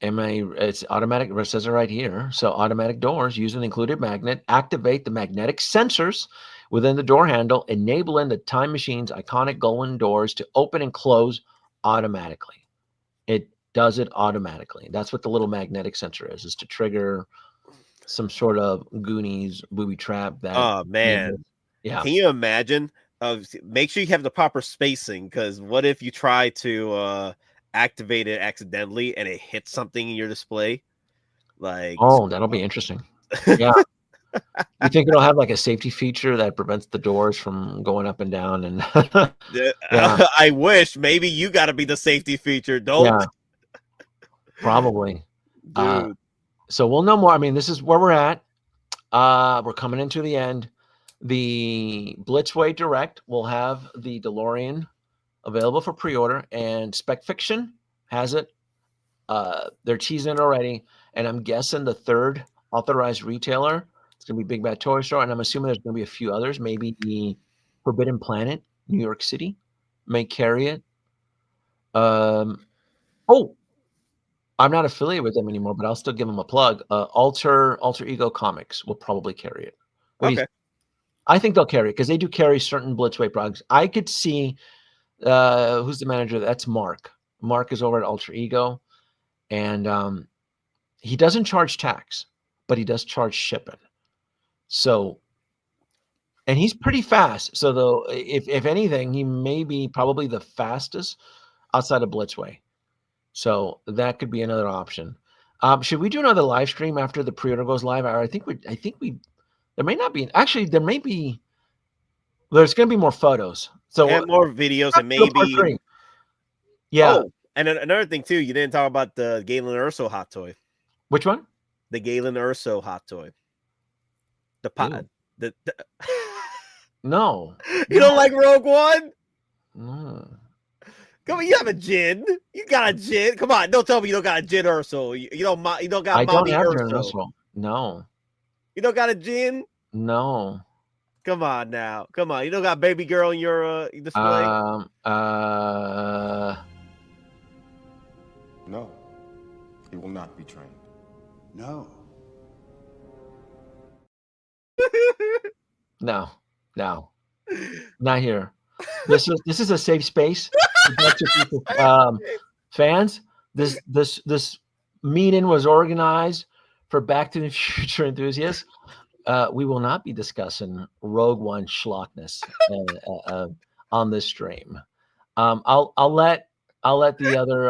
it's automatic. It says it right here. So automatic doors use an included magnet, activate the magnetic sensors within the door handle, enabling the Time Machine's iconic golden doors to open and close automatically. It does it automatically. That's what the little magnetic sensor is to trigger some sort of Goonies booby trap. That, oh man, yeah. Can you imagine? Make sure you have the proper spacing, because what if you try to activate it accidentally and it hits something in your display? Like, oh, that'll be interesting. Yeah. You think it'll have like a safety feature that prevents the doors from going up and down? And yeah. I wish. Maybe you got to be the safety feature. Don't. Yeah. Probably. Dude. So we'll know more. I mean, this is where we're at. We're coming into the end. The Blitzway Direct will have the DeLorean available for pre-order, and Spec Fiction has it. They're teasing it already, and I'm guessing the third authorized retailer, it's going to be Big Bad Toy Store, and I'm assuming there's going to be a few others. Maybe the Forbidden Planet, New York City, may carry it. Oh, I'm not affiliated with them anymore, but I'll still give them a plug. Alter Ego Comics will probably carry it. Okay. I think they'll carry it because they do carry certain Blitzway products. I could see who's the manager? That's Mark. Mark is over at Alter Ego, and he doesn't charge tax, but he does charge shipping. So, and he's pretty fast. So though, if anything, he may be probably the fastest outside of Blitzway. So that could be another option. Should we do another live stream after the pre-order goes live? I think we. There may not be. Actually, there may be. There's going to be more photos. So and more videos, and maybe. Yeah. Oh, and another thing too, you didn't talk about the Galen Erso hot toy. Which one? The Galen Erso hot toy. The pot. The No. You don't like Rogue One? No. Come on, you have a Jin. You got a Jin. Come on, don't tell me you don't got a Jin Erso. You don't got I don't Mommy have Erso. No. You don't got a Jin? No. Come on now. Come on. You don't got baby girl in your display? No. He will not be trained. No. No. Not here. This is a safe space. Fans, this meeting was organized for Back to the Future enthusiasts. We will not be discussing Rogue One schlockness on this stream. I'll let the other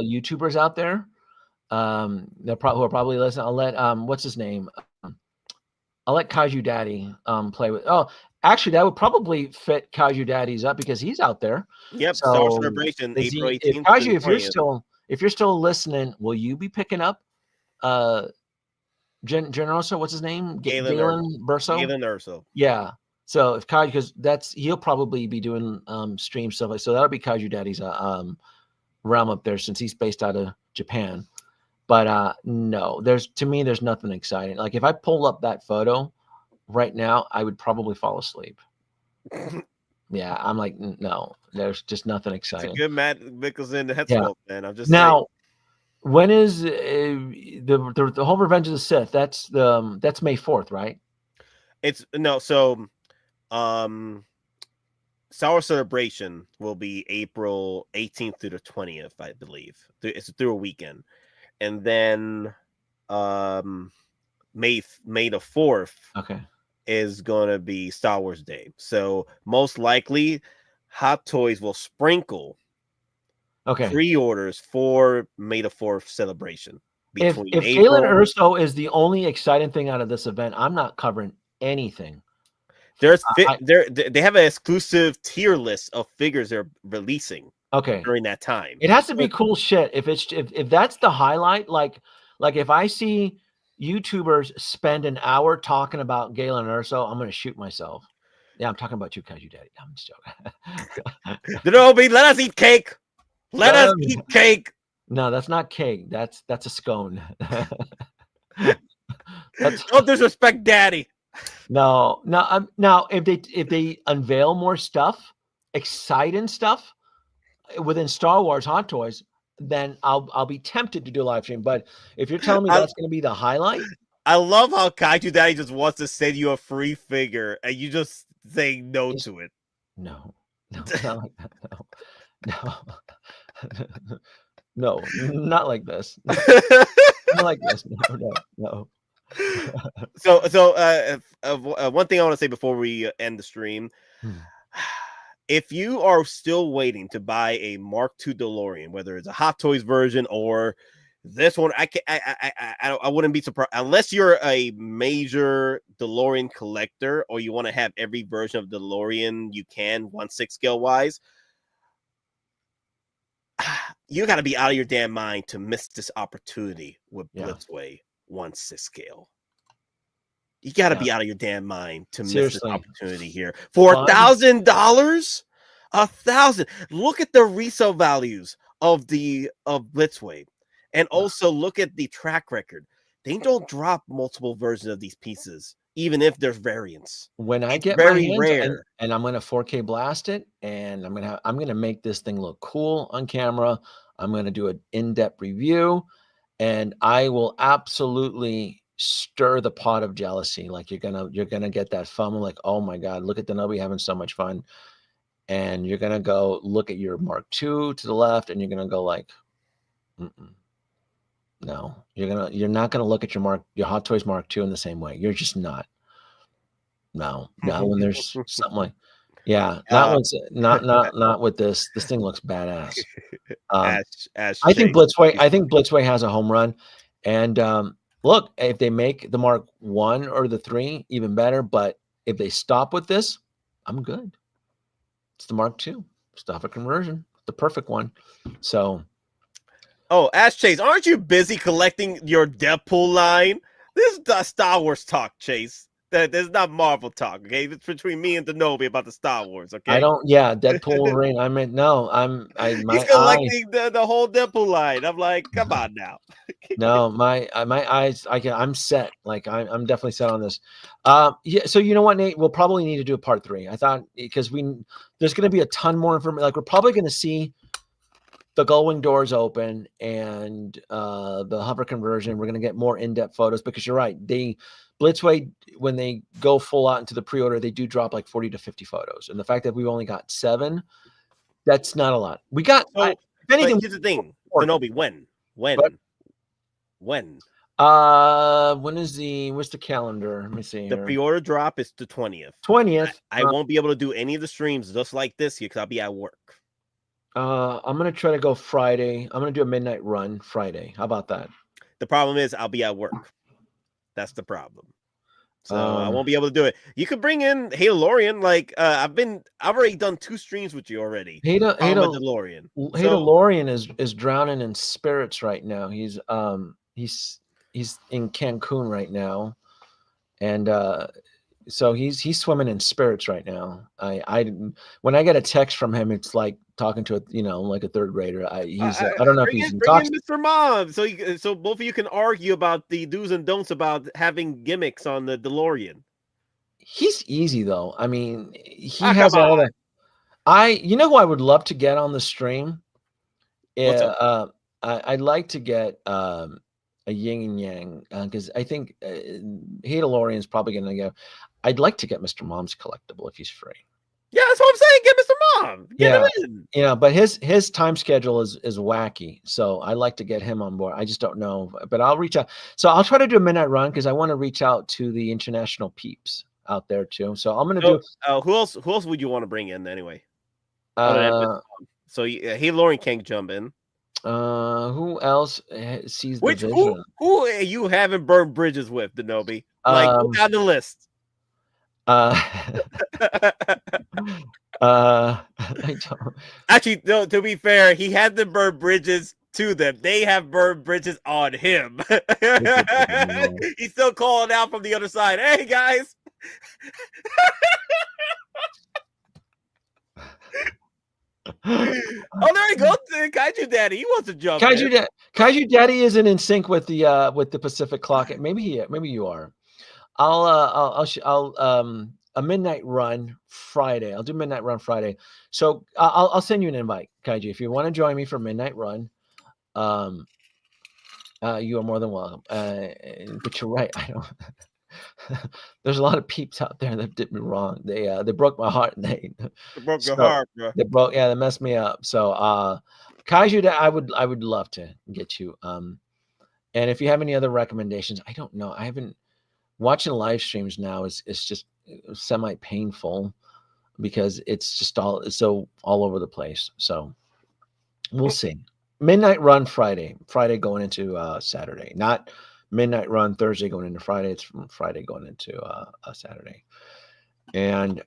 YouTubers out there who are probably listening. I'll let what's his name? I'll let Kaiju Daddy play with. Oh, actually, that would probably fit Kaiju Daddy's up because he's out there. Yep. So Star Celebration, April 18th. Kaiju, if you're still listening, will you be picking up Generoso, what's his name? Galen Burso. Galen Urso. Yeah. So if Kaiju, because he'll probably be doing stream stuff like so. That'll be Kaiju Daddy's realm up there since he's based out of Japan. But no, there's nothing exciting. Like if I pull up that photo right now, I would probably fall asleep. Yeah, I'm like, no, there's just nothing It's exciting. a good Matt Mickelson head Yeah. sculpt, man. I'm just Now, saying. when is the whole Revenge of the Sith? That's May 4th, right? It's no, so Star Wars Celebration will be April 18th through the 20th, I believe. It's through a weekend. And then May the 4th Okay. is gonna be Star Wars Day. So most likely Hot Toys will sprinkle pre-orders for May the 4th celebration. If Galen Urso is the only exciting thing out of this event, I'm not covering anything. They have an exclusive tier list of figures they're releasing during that time. It has to be cool shit. If that's the highlight, like if I see YouTubers spend an hour talking about Galen Urso, I'm gonna shoot myself. Yeah, I'm talking about you, Kaiju Daddy. I'm just joking. Danoby, let us eat cake. Let us eat cake. No, that's not cake. That's a scone. Don't disrespect Daddy. No. Now if they unveil more stuff, exciting stuff within Star Wars Hot Toys, then I'll be tempted to do a live stream. But if you're telling me that's going to be the highlight, I love how Kaiju Daddy just wants to send you a free figure and you just say no to it. No, not like that. No, not like this. Not like this. No. So one thing I want to say before we end the stream. If you are still waiting to buy a Mark II DeLorean, whether it's a Hot Toys version or this one, I wouldn't be surprised unless you're a major DeLorean collector or you want to have every version of DeLorean you can 1/6 scale wise. You got to be out of your damn mind to miss this opportunity with Blitzway 1/6 scale. You got to be out of your damn mind to miss this opportunity here for $1,000. $1,000. Look at the resale values of Blitzway, and also look at the track record. They don't drop multiple versions of these pieces, even if there's variants. When I get very my hands rare, and I'm gonna 4K blast it, and I'm gonna make this thing look cool on camera. I'm gonna do an in-depth review, and I will absolutely stir the pot of jealousy. Like you're gonna get that fun, like, oh my god, look at Danoby having so much fun. And you're gonna go look at your Mark II to the left, and you're gonna go like, no, you're not gonna look at your Hot Toys Mark II in the same way. You're just not. No, when there's something like, not with this. This thing looks badass. I think Blitzway has a home run, and look, if they make the Mark I or the 3, even better. But if they stop with this, I'm good. It's the Mark II. Stop a conversion. The perfect one. So. Oh, Ash Chase, aren't you busy collecting your Deadpool line? This is Star Wars talk, Chase. There's not Marvel talk, okay? It's between me and Danoby about the Star Wars, okay? Deadpool Wolverine. I mean, no, he's collecting the whole Deadpool line. I'm like, come on now. No, my eyes, I'm set. Like I'm definitely set on this. So you know what, Nate? We'll probably need to do a part 3. I thought because there's going to be a ton more information. Like we're probably going to see the gull-wing doors open and the hover conversion. We're going to get more in-depth photos because you're right. Blitzway, when they go full out into the pre-order, they do drop like 40 to 50 photos. And the fact that we've only got 7, that's not a lot. We got, if anything, here's the thing. Danoby, when? What's the calendar? Let me see. The pre-order drop is the 20th. 20th. I won't be able to do any of the streams just like this here because I'll be at work. I'm going to try to go Friday. I'm going to do a midnight run Friday. How about that? The problem is I'll be at work. That's the problem. So I won't be able to do it. You could bring in Delorean. Like I've already done 2 streams with you already. Delorean. Delorean is drowning in spirits right now. He's he's in Cancun right now, and so he's swimming in spirits right now. When I get a text from him, it's like talking to like a third grader. I don't know if he's bring in intoxicated. Mr. Mom, so both of you can argue about the do's and don'ts about having gimmicks on the DeLorean. He's easy though. I mean, he Ah, has come all on. the. You know who I would love to get on the stream? What's up? I'd like to get a yin and yang because I think Delorean is probably going to go. I'd like to get Mr. Mom's collectible if he's free. Yeah, that's what I'm saying. Get Mr. Mom. Get him in. Yeah, but his time schedule is wacky, so I like to get him on board. I just don't know, but I'll reach out. So I'll try to do a midnight run because I want to reach out to the international peeps out there too. So I'm going to do. Who else would you want to bring in anyway? So Lauren can't jump in. Who else sees the vision? Who are you having burned bridges with, Danoby? Like, go down the list. I don't. Actually, no, to be fair, he had to burn bridges to them. They have burned bridges on him. He's still calling out from the other side. Hey, guys. Oh, there he goes, Kaiju Daddy. He wants to jump. Kaiju Daddy isn't in sync with the Pacific clock. Maybe you are. I'll a midnight run Friday. I'll do midnight run Friday. So I'll send you an invite, Kaiju, if you want to join me for midnight run. You are more than welcome. But you're right. I don't. There's a lot of peeps out there that did me wrong. They broke my heart. And they broke your heart, bro. They messed me up. So Kaiju, I would love to get you. And if you have any other recommendations, I don't know. I haven't watching live streams now is just semi painful because it's just all over the place. So we'll see. Midnight run Friday going into Saturday, not midnight run Thursday going into Friday. It's from Friday going into a Saturday. And